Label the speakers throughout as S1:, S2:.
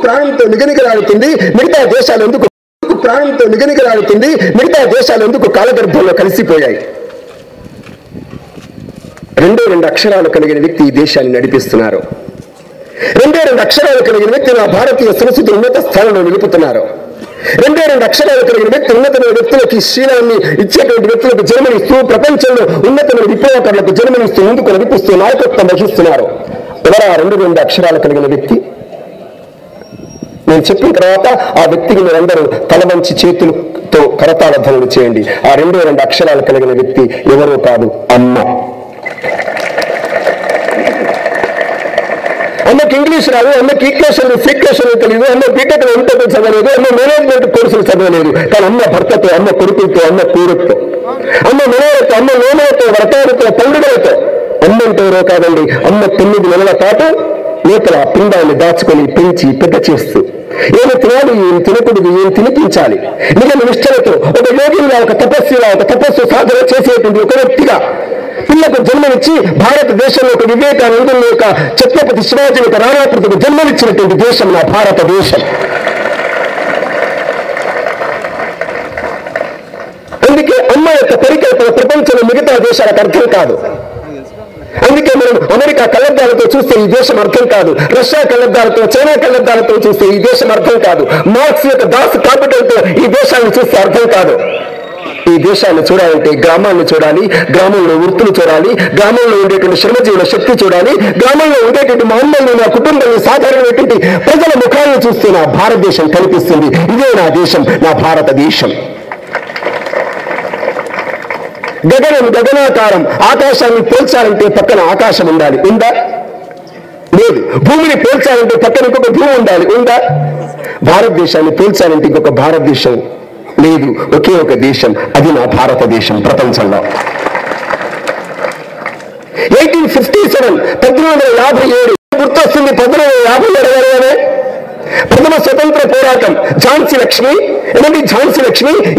S1: ప్రాణంతో నిగనిగలాడుతుంది, మిగతా దేశాలు ఎందుకు ప్రాణంతో నిగనిగలాడుతుంది, మిగతా దేశాలు ఎందుకు కాలగర్భంలో కలిసిపోయాయి? రెండు అక్షరాలు కలిగిన వ్యక్తి ఈ దేశాన్ని నడిపిస్తున్నారు. రెండు అక్షరాలు కలిగిన వ్యక్తి నా భారతీయ సంస్కృతి ఉన్నత స్థానంలో నిలుపుతున్నారు. రెండు అక్షరాలు కలిగిన వ్యక్తి ఉన్నతమైన వ్యక్తులకి శీలాన్ని ఇచ్చేటువంటి వ్యక్తులకు జన్మనిస్తూ ప్రపంచంలో ఉన్నతమైన విప్లవకారులకు జన్మనిస్తూ ముందుకు నడిపిస్తూ నాయకత్వం వహిస్తున్నారు. ఎవరా రెండు అక్షరాలు కలిగిన వ్యక్తి? నేను చెప్పిన తర్వాత ఆ వ్యక్తికి మీరందరూ తల వంచి చేతులతో కరతాళ ధ్వనులు చేయండి. ఆ రెండు అక్షరాలు కలిగిన వ్యక్తి ఎవరో కాదు, అమ్మ. అమ్మకి ఇంగ్లీష్ రాదు, అమ్మకి ఈక్వేషన్లు ఫ్రీక్వేషన్లు తెలియదు, అమ్మ బీటెక్ ఎంటెక్ చదవలేదు, అమ్మ మేనేజ్మెంట్ కోర్సులు చదవలేదు. కానీ అమ్మ భర్తతో, అమ్మ కొడుకులతో, అమ్మ కూరతో, అమ్మ మనవలతో, అమ్మ నోమలతో, వ్రతాలతో, పండుగలతో. అమ్మ అంటే ఎవరో కాదండి, అమ్మ 9 నెలల పాటు లోపల పిండాన్ని దాచుకొని పెంచి పెద్ద చేస్తూ ఏమి తినాలి, ఏం తినకూడదు, ఏం తినిపించాలి, నిజం నిష్టలతో ఒక యోగిలా, ఒక తపస్సు సాధన చేసేటువంటి ఒక వ్యక్తిగా పిల్లకు జన్మనిచ్చి భారతదేశంలో ఒక వివేకానందుని యొక్క ఛత్రపతి శివాజీ యొక్క రాణాప్రతికి జన్మనిచ్చినటువంటి దేశం నా భారతదేశం. అందుకే అమ్మ యొక్క పరికల్పన ప్రపంచంలో మిగతా దేశాలకు అర్థం కాదు. అందుకే మనం అమెరికా కళ్ళద్దాలతో చూస్తే ఈ దేశం అర్థం కాదు, రష్యా కళ్ళద్దాలతో, చైనా కళ్ళద్దాలతో చూస్తే ఈ దేశం అర్థం కాదు, మార్క్స్ యొక్క దాస్ క్యాపిటల్తో ఈ దేశాన్ని చూస్తే అర్థం కాదు. ఈ దేశాన్ని చూడాలంటే గ్రామాన్ని చూడాలి, గ్రామంలో వృత్తులు చూడాలి, గ్రామంలో ఉండేటువంటి శ్రమజీవుల శక్తి చూడాలి, గ్రామంలో ఉండేటువంటి మా అమ్మల్ని, నా కుటుంబాన్ని, సాధారణమైనటువంటి ప్రజల ముఖాలను చూస్తే నా భారతదేశం కనిపిస్తుంది. ఇదే నా దేశం, నా భారతదేశం. గగనాకారం, ఆకాశాన్ని పోల్చాలంటే పక్కన ఆకాశం ఉండాలి, ఉందా? లేదు. భూమిని పోల్చాలంటే పక్కన ఇంకొక భూమి ఉండాలి, ఉందా? భారతదేశాన్ని పోల్చాలంటే ఇంకొక భారతదేశం లేదు, ఒకే ఒక దేశం, అది నా భారతదేశం ప్రపంచంలో. 1857 1857 గుర్తొస్తుంది. 1857 ప్రథమ స్వతంత్ర పోరాటం. ఝాన్సీ లక్ష్మి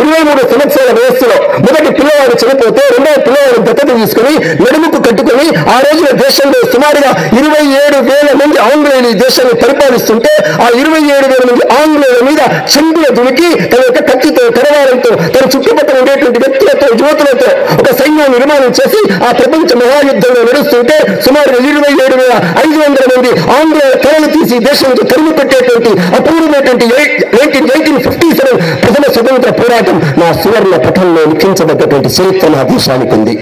S1: 23 సంవత్సరాల వయస్సులో మొదటి పిల్లవాడు చనిపోతే రెండవ పిల్లవాడు దత్తత తీసుకుని నడుముకు కట్టుకుని ఆ రోజున దేశంలో సుమారుగా 27,000 మంది ఆంగ్లేయులు ఈ దేశాన్ని పరిపాలిస్తుంటే ఆ 27,000 మంది ఆంగ్లేయుల మీద చెంగుల దునికి తన యొక్క కత్తితో, కరవారంతో, తన చుట్టుపక్కల ఉండేటువంటి వ్యక్తులతో, యువతులతో ఒక సైన్యాన్ని నిర్మాణం చేసి ఆ ప్రపంచ మహాయుద్ధంలో నడుస్తుంటే సుమారుగా 27,500 మంది ఆంగ్లేయుల తలలు తీసి దేశానికి తరిమి పెట్టేటువంటి అపూర్వమైనటువంటి 1857 ప్రథమ స్వతంత్ర పోరాటం నా సువర్ణ పటంలో లిఖించబడ్డటువంటి చరిత్ర నా దేశానికి ఉంది.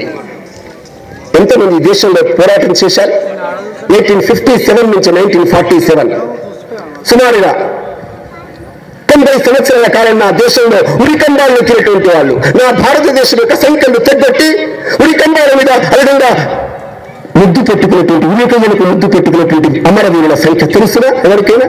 S1: ఎంతమంది దేశంలో పోరాటం చేశారు? 1857 నుంచి 1947 సుమారుగా 90 సంవత్సరాల కాలం నా దేశంలో ఉరికండాలు ఎక్కినటువంటి వాళ్ళు, నా భారతదేశం యొక్క సంఖ్యలు తెగ్గొట్టి ఉరికండాల మీద అదేవిధంగా ముద్దు పెట్టుకున్నటువంటి ఉరికయ్యలకు ముద్దు పెట్టుకున్నటువంటి అమరవీరుల సంఖ్య తెలుసునా? ఎవరికైనా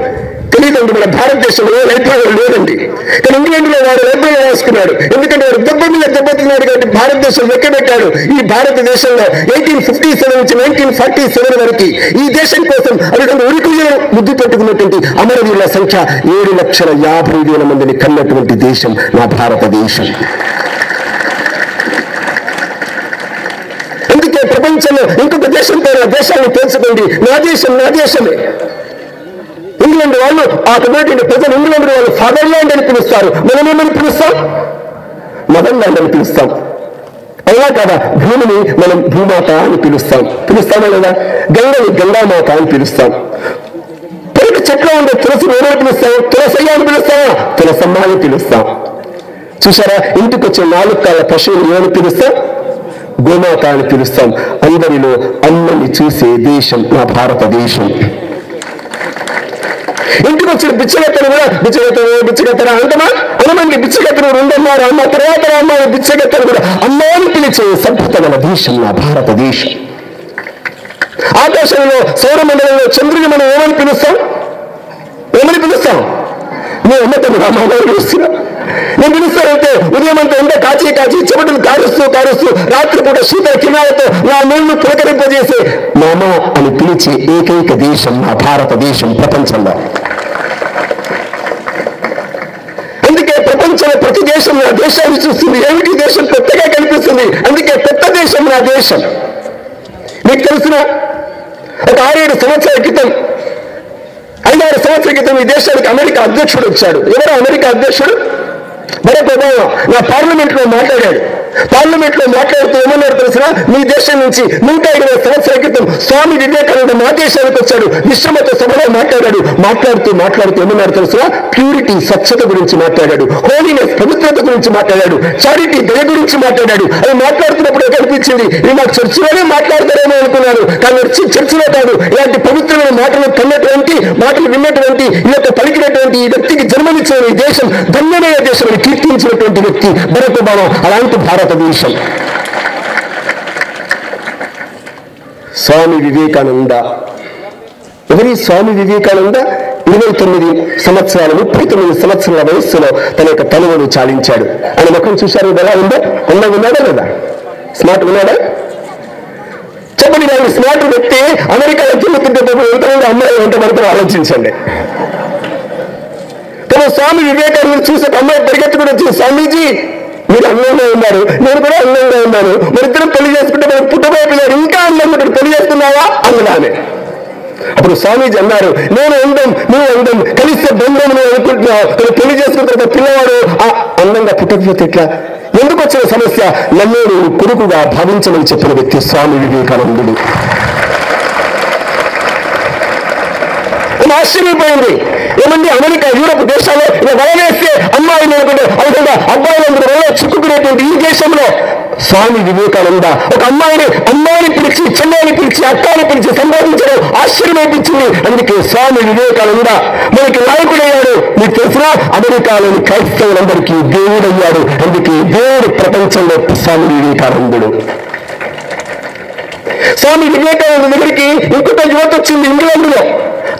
S1: తెలియదండి. మన భారతదేశంలో లైబ్రరీ లేదండి, కానీ ఇంగ్లాండ్లో వాడు లైబ్రరీ రాసుకున్నాడు. ఎందుకంటే వాడు దెబ్బ మీద దెబ్బతిన్నాడు కాబట్టి భారతదేశం లెక్కబెట్టాడు. ఈ భారతదేశంలో 1857 నుంచి 1947 వరకు ఈ దేశం కోసం అదేవిధంగా ఉరికయ్యలు ముద్దు పెట్టుకున్నటువంటి అమరవీరుల సంఖ్య 7,50,000 మందిని కన్నటువంటి దేశం నా భారతదేశం. అందుకే ప్రపంచంలో ఇంకొక దేశం పేరు దేశాన్ని తెలుసుకోండి. నా దేశం నా దేశమే. ఇంగ్లాండ్ వాళ్ళు ఆ కమ్యూనిటీ ప్రజలు ఇంగ్లాండ్ వాళ్ళు ఫాదర్లాండ్ అని పిలుస్తారు, మనం ఏమని పిలుస్తాం? మదర్ ల్యాండ్ అని పిలుస్తాం. అలా కదా, భూమిని మనం భూమాత అని పిలుస్తామా లేదా? గంగని గంగామాత అని పిలుస్తాం. పెరటి చెట్లో ఉండే తులసిని ఏమని పిలుస్తాం? తులసయ్య అని పిలుస్తామా? తులసమ్మ అని పిలుస్తాం. చూసారా, ఇంటికి వచ్చే 4 కాళ్ళ పశువుని ఏమని పిలుస్తాం? గోమాత అని పిలుస్తాం. అందరిలో అమ్మని చూసే దేశం నా భారతదేశం. ఇంటికి వచ్చిన బిచ్చగత్తను కూడా బిచ్చగత్తరా అంటమా? అనమంది బిచ్చగత్తను రెండన్నారు అమ్మ, తర్వాత అమ్మ బిచ్చగత్తను కూడా అమ్మని పిలిచే సభ్యత గల దేశం నా భారతదేశం. ఆకాశంలో సౌరమండలంలో చంద్రుని మనం ఏమని పిలుస్తాం? నీ అమ్మతో అమ్మని పిలుస్తున్నా. నేను పిలుస్తానంటే ఉదయం అంతా ఎండ కాచి చెమటలు కారుస్తూ రాత్రిపూట శీతల కిరణాలతో నా నీళ్లు పులకరింపజేసే మామ అని పిలిచే ఏకైక దేశం నా భారతదేశం ప్రపంచంలో. అందుకే ప్రపంచంలో ప్రతి దేశం నా దేశాన్ని చూస్తుంది. ఏమిటి దేశం కొత్తగా కనిపిస్తుంది. అందుకే కొత్త దేశం నా దేశం. మీకు తెలుసునా, ఒక 6-7 సంవత్సరాల క్రితం 5-6 సంవత్సరాల క్రితం ఈ దేశానికి అమెరికా అధ్యక్షుడు వచ్చాడు. ఎవరు అమెరికా అధ్యక్షుడు? Barack Obama. నా పార్లమెంట్ లో మాట్లాడాడు. పార్లమెంట్ లో మాట్లాడుతూ ఏమన్నాడు తెలిసిన? మీ దేశం నుంచి 120 సంవత్సరాల క్రితం స్వామి వివేకానంద మా దేశానికి వచ్చాడు. విశ్వమత సభలో మాట్లాడుతూ ఏమన్నాడు తెలిసిన? ప్యూరిటీ, స్వచ్ఛత గురించి మాట్లాడాడు. హోలీనెస్, పవిత్రత గురించి మాట్లాడాడు. చారిటీ, దయ గురించి మాట్లాడాడు. అది మాట్లాడుతున్నప్పుడు కనిపించింది ఇది మా చర్చిలోనే మాట్లాడతారేమో అనుకున్నాను. కానీ చర్చిలో కాదు, ఇలాంటి పవిత్రమైన మాటలు విన్నటువంటి ఇలా పలికినటువంటి ఈ వ్యక్తికి జన్మనిచ్చిన ఈ దేశం ధన్యమైన దేశం అని కీర్తించినటువంటి వ్యక్తి బరాక్ ఒబామా. అలాంటి భారతదేశం. స్వామి వివేకానంద. ఎవరి స్వామి వివేకానంద? 29 సంవత్సరాల 39 సంవత్సరాల వయస్సులో తన యొక్క తనువును చాలించాడు. ఆయన ముఖం చూశారు ఎలా ఉందో? ఉన్నాడా లేదా? స్మార్ట్ ఉన్నాడా? చెప్పండి. నేను స్మార్ట్ వ్యక్తి అమెరికాలో తిరుగుతుంటే ఎంతమంది అమ్మాయి వెంట పడతారో ఆలోచించండి. కానీ స్వామి వివేకానంద చూసే అమ్మాయి పరిగెత్తుకుని వచ్చింది, స్వామీజీ మీరు అందంగా ఉన్నారు, నేను కూడా అందంగా ఉన్నాను, మరిద్దరం పెళ్లి చేసుకుంటే మనం పుట్టబోయే పిల్లలు ఇంకా అందంగా పెళ్లి చేస్తున్నావా అన్నదానే. అప్పుడు స్వామీజీ అన్నారు, నేను అందం నువ్వు అందం కలిస్తే బంధం నువ్వు అనుకుంటున్నావు, పెళ్లి చేసుకున్న తర్వాత పిల్లవాడు అందంగా పుట్టకపోతే ఎట్లా? ఎందుకు వచ్చిన సమస్య? నన్ను కొడుకుగా భావించమని చెప్పిన వ్యక్తి స్వామి వివేకానందుడు. ఆశ్చర్యపోయింది. ఏమండి అమెరికా, యూరోప్ దేశాల్లో ఇలా వలవేస్తే అమ్మాయిలు అనుకుంటే అవుతుందా అబ్బాయిలందరూ వల్ల చిక్కుకునేటువంటి ఈ దేశంలో స్వామి వివేకానంద ఒక అమ్మాయిని పిలిచి, చెన్నైని పిలిచి, అక్కాని పిలిచి సంబోధించడం ఆశ్చర్యమేపించింది. అందుకే స్వామి వివేకానంద మనకి నాయకుడయ్యాడు. మీకు తెలిసిన అమెరికాలోని క్రైస్తవులందరికీ దేవుడయ్యాడు. అందుకే దేవుడు ప్రపంచంలో స్వామి వివేకానందుడు. స్వామి వివేకానంద దగ్గరికి ఇంకొక యువత వచ్చింది ఇంగ్లాండ్లో.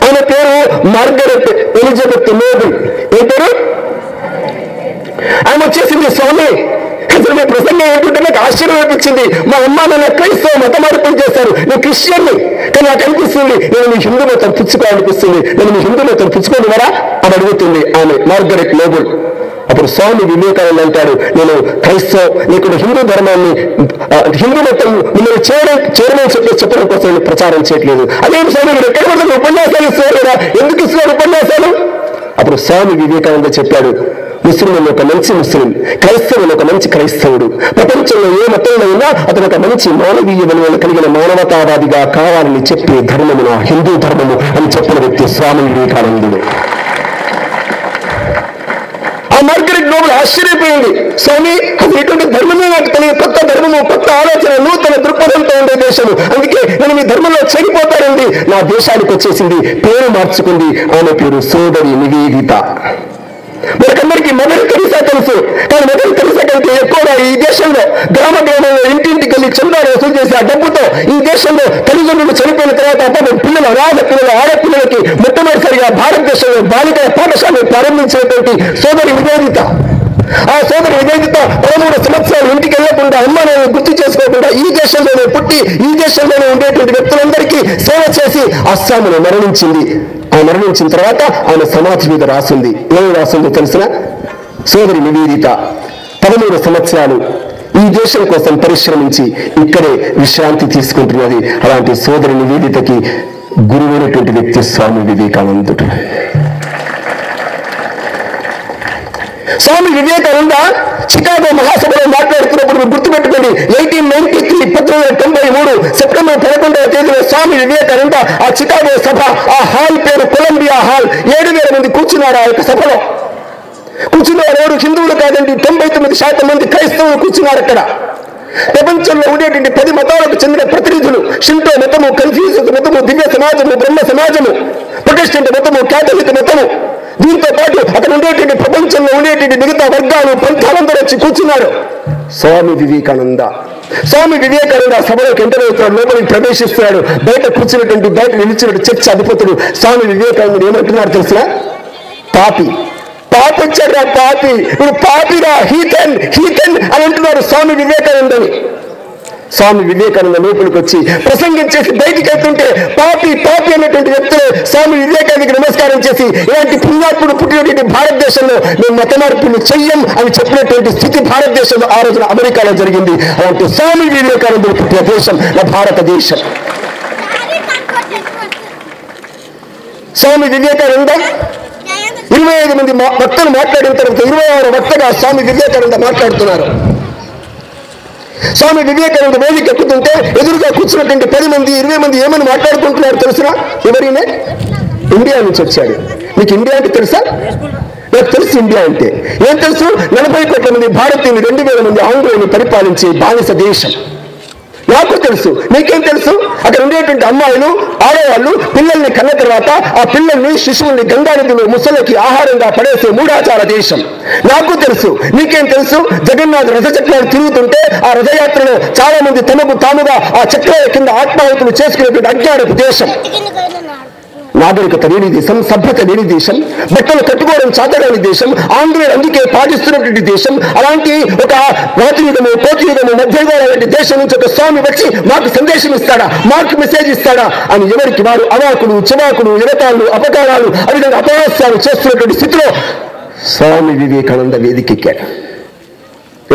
S1: ఆయన పేరు మార్గరెట్ ఎలిజబెత్ నోబెల్. ఏ పేరు? ఆయన వచ్చేసింది, స్వామి అసలు మీ ప్రసంగం ఏంటంటే నాకు ఆశ్చర్యం అనిపించింది. మా అమ్మ నన్ను క్రైస్తవ మత మార్పులు చేశారు, నేను క్రిస్టియన్ని, కానీ నాకు అనిపిస్తుంది నేను మీ హిందూ మతం పుచ్చుకోవాలనిపిస్తుంది, నేను మీ హిందూ మతం పుచ్చుకోనివరా అని అడుగుతుంది ఆమె మార్గరెట్ నోబెల్. అప్పుడు స్వామి వివేకానంద అంటాడు, నేను నీకు హిందూ ధర్మాన్ని హిందూ మతం మిమ్మల్ని చేరమని చెప్పడం కోసం నేను ప్రచారం చేయట్లేదు. అదేం స్వామి మీరు ఎక్కడ పడుతున్న ఉపన్యాసాలు ఇస్తున్నారు కదా, ఎందుకు ఇస్తున్నారు ఉపన్యాసాలు? అప్పుడు స్వామి వివేకానంద చెప్పాడు, ముస్లింలు ఒక మంచి ముస్లిం, క్రైస్తవులు ఒక మంచి క్రైస్తవుడు, ప్రపంచంలో ఏ మతంలో ఉన్నా అతను ఒక మంచి మానవీయ విలువలు కలిగిన మానవతావాదిగా కావాలని చెప్పే ధర్మము నా హిందూ ధర్మము అని చెప్పిన వ్యక్తి స్వామి వివేకానందుడు. ఆ మార్గరెట్ నోబెల్ ఆశ్చర్యపోయింది, స్వామి అది ఎటువంటి ధర్మమే నాకు తెలియదు, కొత్త ధర్మము, కొత్త ఆలోచన, నూతన దృక్పథంతో ఉండే దేశము, అందుకే నేను మీ ధర్మంలో చెడిపోతానంది. నా దేశానికి వచ్చేసింది, పేరు మార్చుకుంది. ఆమె పేరు సోదరి నివేదిత. మనకందరికీ మదర్ తెరీసా తెలుసు, కానీ మదర్ తెరీసా కంటే ఎక్కువగా ఈ దేశంలో గ్రామంలో ఇంటింటికి వెళ్ళి చందాలు వసూలు చేసి ఆ డబ్బుతో ఈ దేశంలో తల్లిదండ్రులు చనిపోయిన తర్వాత పిల్లలు, అనాథ పిల్లలు, ఆడపిల్లలకి మొట్టమొదటిసారిగా భారతదేశంలో బాలికల పాఠశాలను ప్రారంభించినటువంటి సోదరి నివేదిత. ఆ సోదరి నివేదిత 13 సంవత్సరాలు ఇంటికి వెళ్ళకుండా, అమ్మని గుర్తు చేసుకోకుండా ఈ దేశంలోనే పుట్టి ఈ దేశంలోనే ఉండేటువంటి వ్యక్తులందరికీ సేవ చేసి అస్సాంలో మరణించింది. ఆ మరణించిన తర్వాత ఆమె సమాధి మీద రాసింది. ఏమి రాసిందో తెలిసిన? సోదరి నివేదిత 13 సంవత్సరాలు ఈ దేశం కోసం పరిశ్రమించి ఇక్కడే విశ్రాంతి తీసుకుంటున్నది. అలాంటి సోదరి నివేదితకి గురువైనటువంటి వ్యక్తి స్వామి వివేకానందుడు. స్వామి వివేకానంద చికాగో మహాసభలో మాట్లాడుతున్నప్పుడు మీరు గుర్తుపెట్టుకోండి, 1893 1993 సెప్టెంబర్ 11వ తేదీన స్వామి వివేకానంద ఆ చికాగో సభ, ఆ హాల్ పేరు కొలంబియా హాల్, 7,000 మంది కూర్చున్నారు. ఆ యొక్క సభలో కూర్చున్నారు ఎవరు? హిందువులు కాదండి, 99% మంది క్రైస్తవులు కూర్చున్నారు అక్కడ. ప్రపంచంలో ఉండేటువంటి 10 మతాలకు చెందిన ప్రతినిధులు, షింటో మతము, కన్ఫ్యూజియస్ మతము, దివ్య సమాజము, బ్రహ్మ సమాజము, ప్రొటెస్టెంట్ మతము, క్యాథలిక్ మతము, దీంతో పాటు అక్కడ ఉండేటువంటి ప్రపంచంలో ఉండేటువంటి మిగతా వర్గాలు, పంథాలందరూ వచ్చి కూర్చున్నారు. స్వామి వివేకానంద సభలోకి ఎంటర్ అవుతాడు, లోపలికి ప్రవేశిస్తున్నాడు. బయట కూర్చున్నటువంటి, బయట నిలిచినటువంటి చర్చ అధిపతులు స్వామి వివేకానందుడు ఏమంటున్నారు తెలిసిన? పాపి వచ్చాడు, పాపి, ఇప్పుడు పాపిగా హీథన్ అని అంటున్నారు స్వామి వివేకానందని. స్వామి వివేకానంద లోపలికి వచ్చి ప్రసంగించేసి బయటికి వెళ్తుంటే పాపి అన్నటువంటి వ్యక్తులు స్వామి వివేకానందకి నమస్కారం చేసి, ఇలాంటి పుణ్యాత్ముడు పుట్టినటువంటి భారతదేశంలో మేము మత మార్పులు చెయ్యం అని చెప్పినటువంటి స్థితి భారతదేశంలో ఆ రోజున అమెరికాలో జరిగింది. అలాంటి స్వామి వివేకానందుడు పుట్టిన దేశం నా భారతదేశం. స్వామి వివేకానంద 25 మంది వక్తలు మాట్లాడిన తర్వాత 26వ వక్తగా స్వామి వివేకానంద మాట్లాడుతున్నారు. స్వామి వివేకానంద వేదిక ఎక్కుతుంటే ఎదురుగా కూర్చున్నటువంటి 10 మంది 20 మంది ఏమని మాట్లాడుకుంటున్నారు తెలుసునా? ఎవరైనా ఇండియా నుంచి వచ్చాడు. మీకు ఇండియా అంటే తెలుసా? నాకు తెలుసు ఇండియా అంటే. ఏం తెలుసు? 40 కోట్ల మంది భారతీయులు 2000 మంది ఆంగ్లేయులు పరిపాలించే బానిస దేశం. నాకు తెలుసు. నీకేం తెలుసు? అక్కడ ఉండేటువంటి అమ్మాయిలు ఆడవాళ్ళు పిల్లల్ని కన్న తర్వాత ఆ పిల్లల్ని శిశువుల్ని గంగానదిలో ముసలకి ఆహారంగా పడేసే మూఢాచార దేశం. నాకు తెలుసు. నీకేం తెలుసు? జగన్నాథ్ రథచక్రాలు తిరుగుతుంటే ఆ రథయాత్రలో చాలా మంది తమకు తాముగా ఆ చక్రాల కింద ఆత్మాహుతులు చేసుకునేటువంటి అజ్ఞానపు దేశం. నాగరికత లేని దేశం, సభ్యత లేని దేశం, బట్టలు కట్టుకోవడం చాతగాని దేశం, ఆంగ్లేయులు అందుకే పాటిస్తున్నటువంటి దేశం. అలాంటి ఒక రాతియుగము, కోటియుగము, మధ్యయుగాల వంటి దేశం నుంచి ఒక స్వామి వచ్చి మాకు సందేశం ఇస్తాడా, మాకు మెసేజ్ ఇస్తాడా అని ఎవరికి వారు అవాకులు చివాకులు ఎగతాళ్ళు అపకారాలు ఆ విధంగా అపహాస్యాలు చేస్తున్నటువంటి స్థితిలో స్వామి వివేకానంద వేదికెక్కాడు.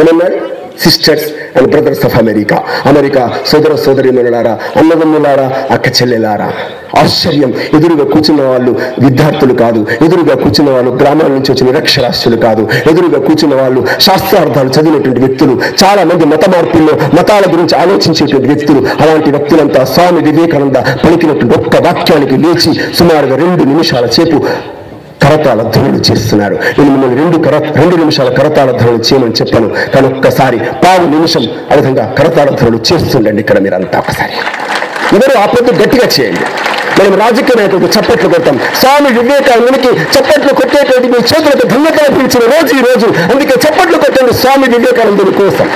S1: ఏమన్నాడు? Sisters and brothers of America, America సోదర సోదరీమణులారా, అన్నదమ్ములారా, అక్క చెల్లెలారా. ఆశ్చర్యం! ఎదురుగా కూర్చున్న వాళ్ళు విద్యార్థులు కాదు, ఎదురుగా కూర్చున్న వాళ్ళు గ్రామాల నుంచి వచ్చిన నిరక్షరాస్యులు కాదు, ఎదురుగా కూర్చున్న వాళ్ళు శాస్త్రార్థాలు చదివినటువంటి వ్యక్తులు, చాలా మంది మత మార్పుల్లో మతాల గురించి ఆలోచించేటువంటి వ్యక్తులు. అలాంటి వ్యక్తులంతా స్వామి వివేకానంద పలికినటువంటి ఒక్క వాక్యానికి లేచి సుమారుగా 2 నిమిషాల సేపు కరతాళ ధ్వనులు చేస్తున్నాడు. నేను మిమ్మల్ని 2 నిమిషాల కరతాళ ధ్వనులు చేయమని చెప్పాను, కానీ ఒక్కసారి 1/2 నిమిషం ఆ విధంగా కరతాళ ధ్వనులు చేస్తుండండి ఇక్కడ మీరంతా. ఒకసారి ఎవరు ఆ పొద్దు గట్టిగా చేయండి. మనం రాజకీయ నాయకులకు చప్పట్లు కొడతాం, స్వామి వివేకానందనికి చప్పట్లు కొట్టేటువంటి మీ చేతులకు ధన్యతలు పిలిచిన రోజు ఈ రోజు. అందుకే చప్పట్లు కొట్టండి స్వామి వివేకానందుని కోసం.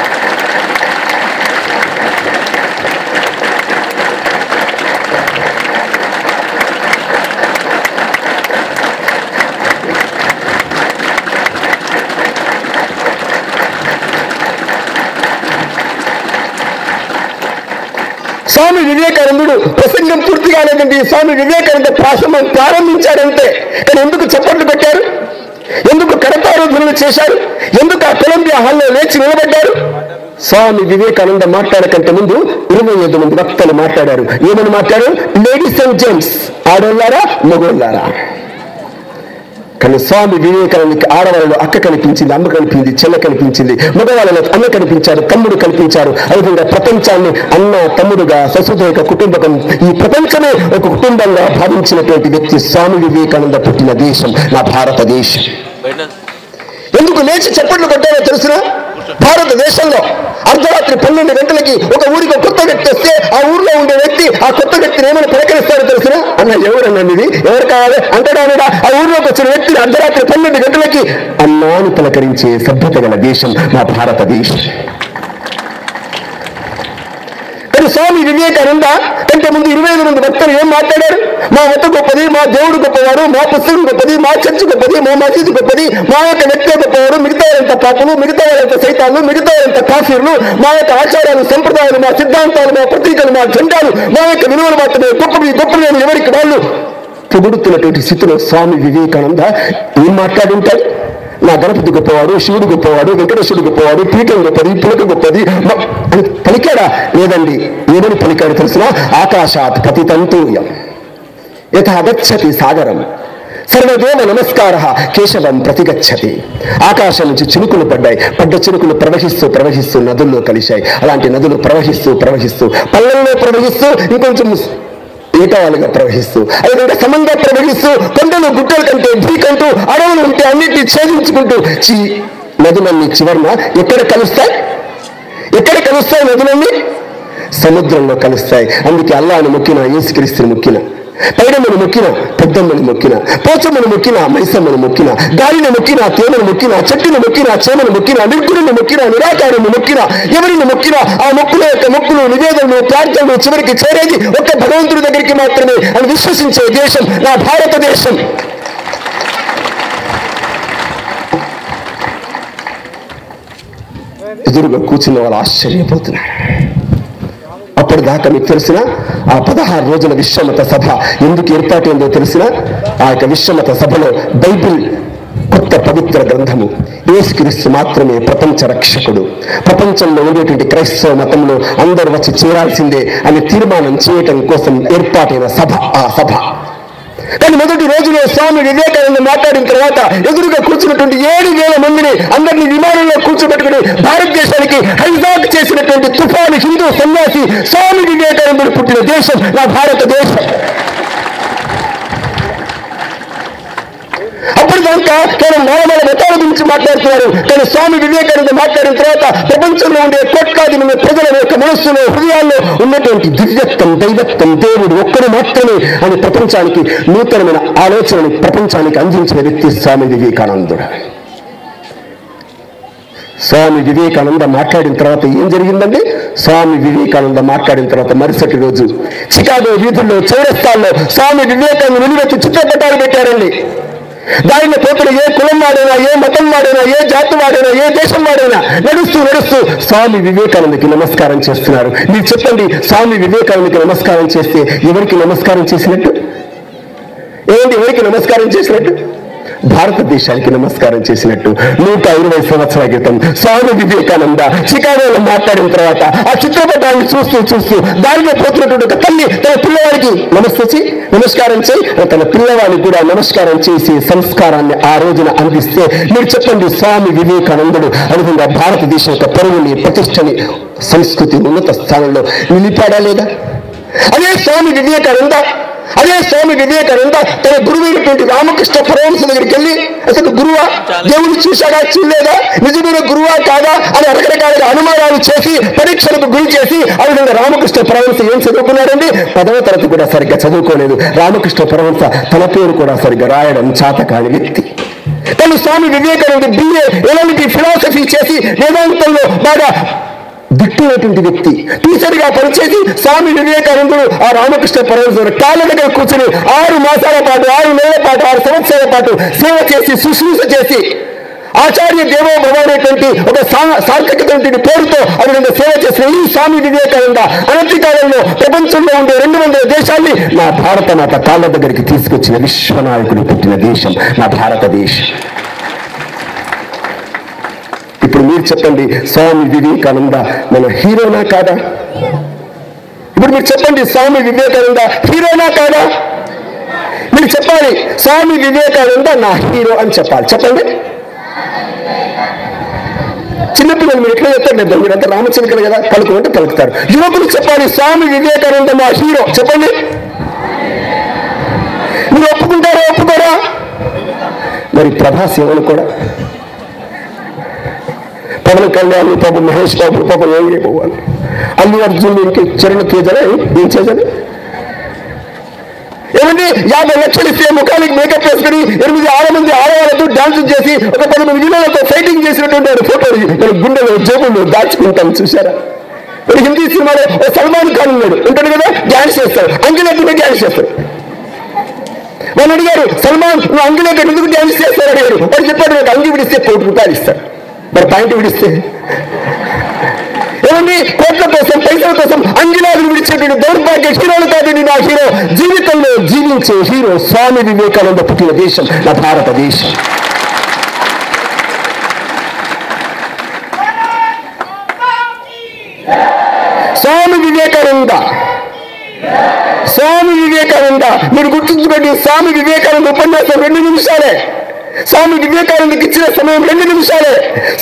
S1: స్వామి వివేకానందుడు ప్రసంగం పూర్తి కాలేదండి. స్వామి వివేకానంద ప్రాసంగం ప్రారంభించారంటే, కానీ ఎందుకు చప్పట్లు పెట్టారు? ఎందుకు కరతారోధనలు చేశారు? ఎందుకు ఆ కొలంబియా హాల్లో లేచి నిలబడ్డారు? స్వామి వివేకానంద మాట్లాడకంటే ముందు 25 మంది వక్తలు మాట్లాడారు. ఏమని మాట్లాడారు? లేడీస్ అండ్ జెంట్స్, ఆడోళ్ళారా మగోళ్ళారా. కానీ స్వామి వివేకానందకి ఆడవాళ్ళలో అక్క కనిపించింది, అమ్మ కనిపించింది, చెల్ల కనిపించింది, మగవాళ్ళలో అన్న కనిపించారు, తమ్ముడు కనిపించారు. అదేవిధంగా ప్రపంచాన్ని అన్న తమ్ముడుగా ససుదైక కుటుంబకం, ఈ ప్రపంచమే ఒక కుటుంబంగా భావించినటువంటి వ్యక్తి స్వామి వివేకానంద పుట్టిన దేశం నా భారతదేశం. ఎందుకు లేచి చప్పట్లు కొట్టారో తెలుసునా? భారతదేశంలో అర్ధరాత్రి 12 గంటలకి ఒక ఊరికి కొత్త వ్యక్తి వస్తే ఆ ఊర్లో ఉండే వ్యక్తి ఆ కొత్త వ్యక్తిని ఏమైనా పలకరిస్తారో తెలుసునా? అన్న ఎవరన్నది ఇది, ఎవరు కావాలి అంటాడా? ఆ ఊర్లోకి వచ్చిన వ్యక్తిని అర్ధరాత్రి 12 గంటలకి అన్నాను పలకరించే సభ్యత గల దేశం మా భారతదేశం. కానీ స్వామి వివేకానంద కంటే ముందు 25 మంది భక్తులు ఏం మాట్లాడారు? మా మత గొప్పది, మా దేవుడు గొప్పవాడు, మా పుస్తకం గొప్పది, మా చర్చ్ గొప్పది, మా మసీదు గొప్పది, మా యొక్క వ్యక్తి గొప్పవాడు, మిగతా వారంత పాపులు, మిగతా వారంత సైతాన్లు, మిగతా వారంత కాఫీర్లు, మా యొక్క ఆచారాలు, సంప్రదాయాలు, మా సిద్ధాంతాలు, మా పత్రికలు, మా జెండాలు, మా యొక్క విలువలు మాత్రమే గొప్పవి గొప్పవి అని ఎవరికి వాళ్ళు పొగుడుతున్నటువంటి స్థితిలో స్వామి వివేకానంద ఏం మాట్లాడుంటాడు? నా గణపతి గొప్పవాడు, శివుడు గొప్పవాడు, వెంకటేశ్వరుడు గొప్పవాడు, పీఠం గొప్పది, పులక గొప్పది అని పలికాడా? లేదండి. ఏమని పలికాడు తెలుసునా? ఆకాశాత్ పతితంతూయం యథా గచ్చతి సాగరం సర్వదేవ నమస్కార కేశవం ప్రతిగచ్చతి. ఆకాశం నుంచి చినుకులు పడ్డాయి, పడ్డ చినుకులు ప్రవహిస్తూ ప్రవహిస్తూ నదుల్లో కలిశాయి. అలాంటి నదులు ప్రవహిస్తూ ప్రవహిస్తూ పల్లెల్లో ప్రవహిస్తూ ఇంకొంచెం ఏటవాలుగా ప్రవహిస్తూ అదేవిధంగా సమంగా ప్రవహిస్తూ కొండలు గుట్టల కంటే భీకంటూ అడవులు ఉంటే అన్నిటినీ ఛేదించుకుంటూ నదులన్నీ చివరన ఎక్కడ కలుస్తాయి? ఎక్కడ కలుస్తాయి నదులన్నీ? సముద్రంలో కలుస్తాయి. అందుకే అల్లాహ్ను మొక్కిన, యేసుక్రీస్తుని మొక్కిన, పైడమ్మను మొక్కిన, పెద్దమ్మని మొక్కిన, పోచమ్మను మొక్కిన, మైసమ్మను మొక్కిన, గాలిని మొక్కిన, తేమను మొక్కిన, చెట్టును మొక్కిన, చేమను మొక్కిన, నిర్గుణుని మొక్కిన, నిరాకారుని మొక్కిన, ఎవరిని మొక్కిన ఆ మొక్కుల యొక్క మొక్కులు, నివేదనలు, ప్రార్థనలు చివరికి చేరేది ఒక్క భగవంతుడి దగ్గరికి మాత్రమే అని విశ్వసించే దేశం నా భారతదేశం. ఎదురుగా కూర్చున్న వాళ్ళు ఆశ్చర్యపోతున్నారు. అప్పటిదాకా మీకు తెలిసిన ఆ 16 రోజుల విశ్వమత సభ ఎందుకు ఏర్పాటైందో తెలిసిన? ఆ యొక్క విశ్వమత సభలో బైబిల్ కొత్త పవిత్ర గ్రంథము, యేసుక్రీస్తు మాత్రమే ప్రపంచ రక్షకుడు, ప్రపంచంలో ఉండేటువంటి క్రైస్తవ మతంలో అందరూ వచ్చి చేరాల్సిందే అని తీర్మానం చేయటం కోసం ఏర్పాటైన సభ ఆ సభ. కానీ మొదటి రోజులో స్వామి వివేకానంద మాట్లాడిన తర్వాత ఎదురుగా కూర్చున్నటువంటి 7,000 మందిని అందరినీ విమానంలో కూర్చోబెట్టుకుని భారతదేశానికి హైజాక్ చేసినటువంటి తుఫాను హిందూ సన్యాసి స్వామి వివేకానందుడు పుట్టిన దేశం నా భారతదేశం. అప్పుడు దాకా కేవలం మానవ మతాల గురించి మాట్లాడుతున్నారు. కానీ స్వామి వివేకానంద మాట్లాడిన తర్వాత ప్రపంచంలో ఉండే కోట్లాది మంది ప్రజల యొక్క మనస్సులో హృదయాల్లో ఉన్నటువంటి దివ్యత్వం, దైవత్వం, దేవుడు ఒక్కడు మాత్రమే అని ప్రపంచానికి నూతనమైన ఆలోచనని ప్రపంచానికి అందించిన వ్యక్తి స్వామి వివేకానందుడు. స్వామి వివేకానంద మాట్లాడిన తర్వాత ఏం జరిగిందండి? స్వామి వివేకానంద మాట్లాడిన తర్వాత మరుసటి రోజు చికాగో వీధుల్లో, చౌరస్తాల్లో స్వామి వివేకానంద నిలువెత్తి చిత్రపటాలు పెట్టారండి. దానిలో పోతున్న ఏ కులం వాడైనా, ఏ మతం వాడైనా, ఏ జాతి వాడైనా, ఏ దేశం వాడైనా నడుస్తూ స్వామి వివేకానందకి నమస్కారం చేస్తున్నారు. మీరు చెప్పండి, స్వామి వివేకానందకి నమస్కారం చేస్తే ఎవరికి నమస్కారం చేసినట్టు? ఎవరికి నమస్కారం చేసినట్టు? భారతదేశానికి నమస్కారం చేసినట్టు. 120 సంవత్సరాల క్రితం స్వామి వివేకానంద చికాగోలో మాట్లాడిన తర్వాత ఆ చిత్రపటాన్ని చూస్తూ దానిలో పోతున్నటువంటి ఒక తల్లి తన పిల్లవాడికి నమస్కారం చేయి, తన పిల్లవాడికి కూడా నమస్కారం చేసి సంస్కారాన్ని ఆ రోజున అందిస్తే మీరు చెప్పండి, స్వామి వివేకానందుడు అనుగుణంగా భారతదేశం యొక్క పరువుని, ప్రతిష్టని, సంస్కృతి ఉన్నత స్థానంలో నిలిపాడా లేదా? అదే స్వామి వివేకానంద తన గురువైనటువంటి రామకృష్ణ పరమహంస దగ్గరికి వెళ్ళి అసలు గురువా, దేవుని చూశాగా చూడలేదా, నిజమైన గురువా కాదా అని రకరకాలుగా అనుమానాలు చేసి పరీక్షలకు గురి చేసి ఆ విధంగా రామకృష్ణ పరమహంస ఏం చదువుకున్నారండి? 10వ తరగతి కూడా సరిగ్గా చదువుకోలేదు. రామకృష్ణ పరమహంస తన పేరు కూడా సరిగ్గా రాయడం చాతకాని వ్యక్తి. కానీ స్వామి వివేకానంద BA ఎలాంటి ఫిలాసఫీ చేసి వేదాంతంలో బాగా దిక్కున్నటువంటి వ్యక్తి. టీచర్గా పనిచేసి స్వామి వివేకానందుడు ఆ రామకృష్ణ పరమహంస కాళ్ళ దగ్గర కూర్చొని 6 మాసాల పాటు, 6 నెలల పాటు, 6 సంవత్సరాల పాటు సేవ చేసి, శుశ్రూష చేసి, ఆచార్య దేవోభవ అనేటువంటి ఒక సార్థకటువంటి పేరుతో అటువంటి సేవ చేసిన ఈ స్వామి వివేకానంద అనతి కాలంలో ప్రపంచంలో ఉండే 200 దేశాల్ని నా భారత మాత కాళ్ళ దగ్గరికి తీసుకొచ్చిన విశ్వనాయకుడు పుట్టిన దేశం నా భారతదేశం. ఇప్పుడు మీరు చెప్పండి, స్వామి వివేకానంద మన హీరోనా కాదా? ఇప్పుడు మీరు చెప్పండి, స్వామి వివేకానంద హీరోనా కాదా? మీరు చెప్పాలి, స్వామి వివేకానంద నా హీరో అని చెప్పాలి. చెప్పండి. చిన్నపిల్లలు మీరు ఎట్లా చెప్తారు? మీరంతా రామచిలకలు కదా, పలుకుమంటే పలుకుతారు. యువకులు చెప్పాలి, స్వామి వివేకానంద మా హీరో. చెప్పండి. మీరు ఒప్పుకోరా? మరి ప్రభాస్ ఎవరు కూడా, పవన్ కళ్యాణ్, పాపం మహేష్ బాబు పాపం ఏం చేయకపోవాలి, అల్లు అర్జున్ ఇంక చరణ తేజరా ఏం చేశారు? ఏమండి 50 లక్షలు ఇస్తే ముఖానికి మేకప్ వేసుకుని 8 మంది ఆడవాళ్ళతో డాన్స్ చేసి ఒక 10 మంది వీళ్ళతో ఫైటింగ్ చేసినటువంటి ఫోటోలు మన గుండెలో జేబుల్లో దాచుకుంటాం చూసారా? మరి హిందీ సినిమాలో సల్మాన్ ఖాన్ ఉన్నాడు, ఉంటాడు కదా, డాన్స్ చేస్తాడు, అంగిలెట్టుగా డాన్స్ చేస్తాడు. వాళ్ళు అడిగారు, సల్మాన్ నువ్వు అంగిలెట్టు ఎందుకు డాన్స్ చేస్తాడు అడిగారు. వాడు చెప్పాడు, నాకు అంగి విడిస్తే 1 కోటి రూపాయలు ఇస్తాడు. మరి పాయింట్ విడిస్తే ఏమండి, కోట్ల కోసం, పైసల కోసం అంగిలాదులు విడిచేటువంటి దౌర్భాగ్య హీరోలు కాదండి నా హీరో. జీవితంలో జీవించే హీరో స్వామి వివేకానంద పుట్టిన దేశం నా భారతదేశం. స్వామి వివేకానంద మీరు గుర్తుంచుకోండి, స్వామి వివేకానంద ఉపన్యాసం 2 నిమిషాలే. స్వామి వివేకానందకి ఇచ్చిన సమయం 2 నిమిషాలే.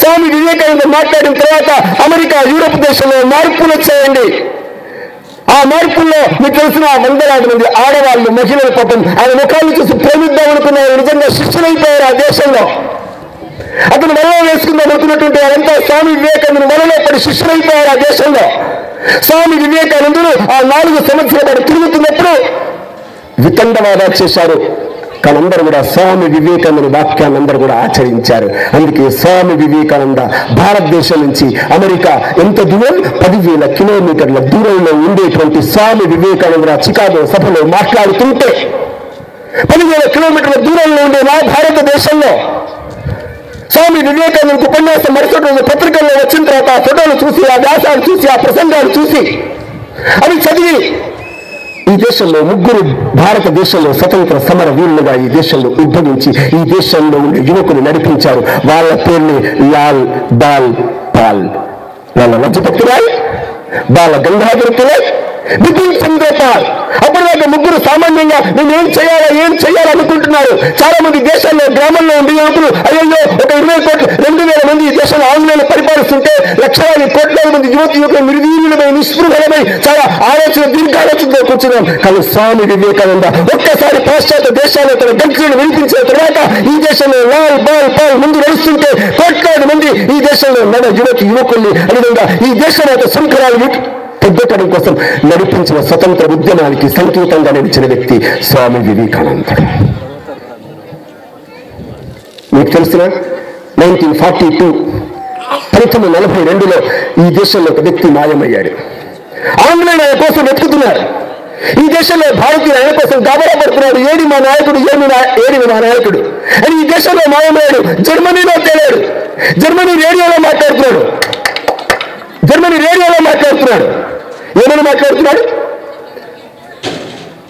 S1: స్వామి వివేకానంద మాట్లాడిన తర్వాత అమెరికా, యూరోప్ దేశంలో మార్పులు వచ్చాయండి. ఆ మార్పుల్లో మీకు తెలిసిన 100,000 మంది ఆడవాళ్ళు, మహిళల పాపం ఆయన ముఖాన్ని చూసి ప్రేమిద్దాం అనుకున్నారు. నిజంగా శిష్యులైపోయారు ఆ దేశంలో. అతను వలలో వేసుకుందాం అనుకున్నటువంటి వారంతా స్వామి వివేకానంద వలలో పడి శిష్యులైపోయారు ఆ దేశంలో. స్వామి వివేకానందుడు ఆ 4 సంవత్సరాల పాటు తిరుగుతున్నప్పుడు వితండవాదాలు చేశారు. కానీ అందరూ కూడా స్వామి వివేకానంద వాక్యాన్ని అందరూ కూడా ఆచరించారు. అందుకే స్వామి వివేకానంద భారతదేశం నుంచి అమెరికా ఎంత దూరం, 10,000 కిలోమీటర్ల దూరంలో ఉండేటువంటి స్వామి వివేకానంద చికాగో సభలో మాట్లాడుతుంటే 10,000 కిలోమీటర్ల దూరంలో ఉండే నా భారతదేశంలో స్వామి వివేకానందకు ఉపన్యాసం మరుసటి రోజు పత్రికల్లో వచ్చిన తర్వాత ఆ ఫోటోలు చూసి, ఆ వ్యాసాలు చూసి, ఆ ప్రసంగాలు చూసి అవి చదివి ఈ దేశంలో 3 భారతదేశంలో స్వతంత్ర సమర వీరులుగా ఈ దేశంలో ఉద్భవించి ఈ దేశంలో ఉండే యువకులు నడిపించారు. వాళ్ళ పేర్లు లాల్, బాల్, పాల్. వాళ్ళ Lajpat Rai, Bal Gangadhar Tilak, begin from the par. అప్పుడు దాకా ముగ్గురు సామాన్యంగా నేను ఏం చేయాలనుకుంటున్నారు. చాలా మంది దేశాల్లో గ్రామంలో ఉండి యువకులు అయ్యో ఒక 20 కోట్లు 2,000 మంది ఈ దేశంలో ఆంగ్లేయులు పరిపాలిస్తుంటే లక్షలాది కోట్లాది మంది యువకులు నిర్వీర్యులమై నిస్పృహలమై చాలా దీర్ఘాలోచనతో కూర్చున్నాం. కానీ స్వామి వివేకానంద ఒక్కసారి పాశ్చాత్య దేశాల్లో తన గంటలను వినిపించిన తర్వాత ఈ దేశంలో లాల్ బాల్ ముందు నడుస్తుంటే కోట్లాది మంది ఈ దేశంలో యువకుల్ని అదేవిధంగా ఈ దేశం యొక్క శంకరాలు పెద్దటం కోసం నడిపించిన స్వతంత్ర ఉద్యమానికి సంకేతంగా నిలిచిన వ్యక్తి స్వామి వివేకానందుడు. మీకు తెలిసిన 1942 1942లో ఈ దేశంలో ఒక వ్యక్తి మాయమయ్యాడు. ఆంగ్లేయులు ఆయన కోసం వెతుకుతున్నారు. ఈ దేశంలో భారతీయులు ఆయన కోసం గాబరా పడుతున్నాడు. ఏడి మా నాయకుడు అని ఈ దేశంలో మాయమయ్యాడు. జర్మనీలో తేలాడు. జర్మనీ రేడియోలో మాట్లాడుతున్నాడు. ఏమని మాట్లాడుతున్నాడు?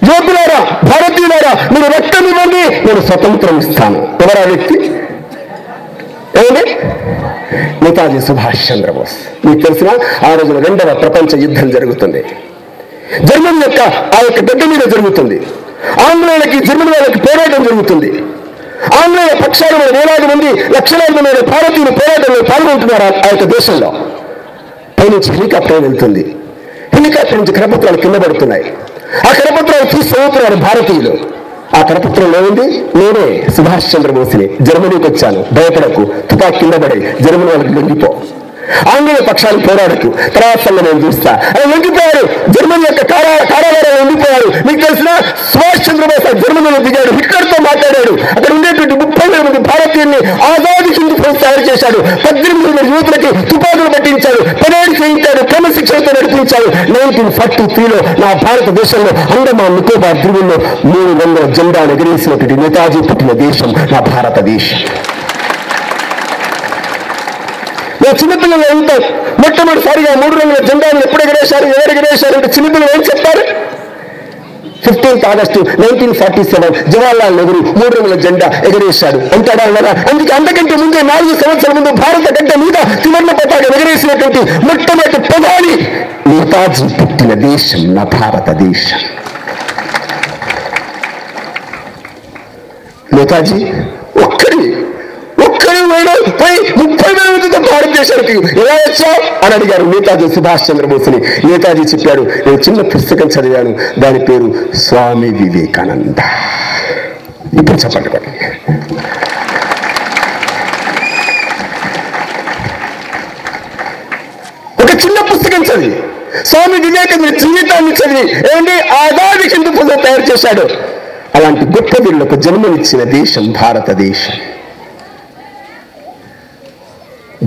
S1: యోధులారా, భారతీయులారా, మీరు రక్తం ఇవ్వండి, నేను స్వతంత్రం ఇస్తాను. ఎవరా వ్యక్తి? ఏమండి? నేతాజీ సుభాష్ చంద్రబోస్. మీకు తెలిసిన ఆ రోజున 2వ ప్రపంచ యుద్ధం జరుగుతుంది. జర్మనీ యొక్క ఆ యొక్క గడ్డ మీద జరుగుతుంది. ఆంగ్లేయులకి జర్మనీ వాళ్ళకి పోరాటం జరుగుతుంది. ఆంగ్లేయ పక్షాలు వేలాది మంది లక్షలాది మంది భారతీయులు పోరాటంలో పాల్గొంటున్నారు. ఆ యొక్క దేశంలో పైనుంచి హెలికాప్టర్ వెళ్తుంది. హెలికాప్టర్ నుంచి కరపత్రాలు కింద పడుతున్నాయి. ఆ కరపత్రాలు తీసుకుపోతున్నారు భారతీయులు. ఆ కరపత్రంలో ఉంది, నేనే సుభాష్ చంద్రబోస్ని, జర్మనీకి వచ్చాను, భయపడకు, తుపాకి కింద పడి జర్మనీ వాళ్ళకి లొంగిపో, ఆంగ్లేయ పక్షాలు పోరాడకు, తర్వాత సంగతి నేను చూస్తా అని లొంగిపోయారు. జర్మనీ యొక్క కారాగారంలో లొంగిపోయారు. మీకు తెలిసిన సుభాష్ చంద్రబోస్ జర్మనీలో దిగాడు. హిట్లర్తో మాట్లాడాడు. అక్కడ ఉండేటువంటి 30,000 మంది భారతీయుల్ని ఆజాదీ హింద్ ఫౌజ్ తయారు చేశాడు. 18,000 యువతులకి తుపాకులు పట్టించాడు, పరేడ్ చేయించాడు, క్రమశిక్షణతో నడిపించాడు. 1943లో నా భారతదేశంలో అండమాన్ నికోబార్ దీవుల్లో 300 జెండాలు ఎగరేసినటువంటి నేతాజీ పుట్టిన దేశం నా భారతదేశం. చిన్నపిల్లలు వెళ్తాం. మొట్టమొదటిసారిగా 3 రంగుల జెండాను ఎప్పుడు ఎగరేశారు, ఎవరు ఎగరేశారు అంటే చిన్నపిల్లలు ఏం చెప్తారు? 15th August 1947 జవహర్లాల్ నెహ్రూ 3 రంగుల జెండా ఎగరేశాడు అంటాడా? అందుకే అంతకంటే ముందే 4 సంవత్సరాల ముందు భారత గడ్డ మీద త్రివర్ణ పతాకం ఎగరేసినటువంటి మొట్టమొదటి ప్రధాని నేతాజీ పుట్టిన దేశం నా భారతదేశం. నేతాజీ ఒక్కడి పోయి 30,000 మందితో భారతదేశానికి ఎలా వచ్చావు అని అడిగారు నేతాజీ సుభాష్ చంద్రబోస్ని. నేతాజీ చెప్పాడు, నేను చిన్న పుస్తకం చదివాను, దాని పేరు స్వామి వివేకానంద. ఇప్పుడు చెప్పండి. ఒక చిన్న పుస్తకం చదివి స్వామి వివేకానంద జీవితాన్ని చదివి ఏమంటే ఆజాదీ హింద్ ఫౌజ్ తయారు చేశాడు. అలాంటి గొప్ప వీళ్ళకు జన్మనిచ్చిన దేశం భారతదేశం.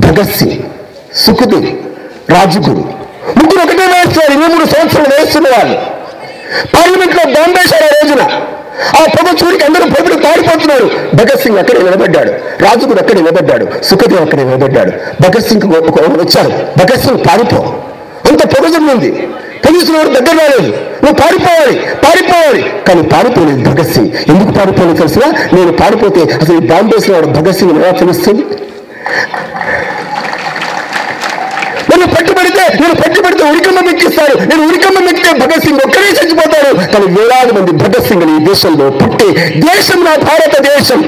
S1: భగత్ సింగ్, సుఖదేవ్, రాజ్గురు ముగ్గురు ఒకటే వయస్సు, 23 సంవత్సరాలు వయస్సున్న వాళ్ళు. పార్లమెంట్ లో బాంబేశారు ఆ రోజున. ఆ పొగ చూడికి అందరూ పొగడు పారిపోతున్నారు. భగత్ సింగ్ అక్కడే నిలబడ్డాడు, రాజ్గురు అక్కడే నిలబడ్డాడు, సుఖదేవ్ అక్కడే నిలబడ్డాడు. భగత్ సింగ్ వచ్చారు, భగత్ సింగ్ పారిపో, అంత పొగ జరిగింది, పోలీసులు ఎవరు దగ్గర రాలేదు, నువ్వు పారిపోవాలి. కానీ పారిపోలేదు భగత్ సింగ్. ఎందుకు పారిపోలేదు తెలిసినా? నేను పారిపోతే అసలు ఈ బాంబేసిన వాడు భగత్ సింగ్ ఎలా తెలుస్తుంది? నేను పట్టుబడితే ఉరికమ్మ మెక్కిస్తాడు, నేను ఉరికమ్మ మెక్కితే భగత్ సింగ్ ఒక్కడే చచ్చిపోతాడు. కానీ వేలాది మంది భగత్ సింగ్ ఈ దేశంలో పుట్టే దేశం నా భారతదేశం.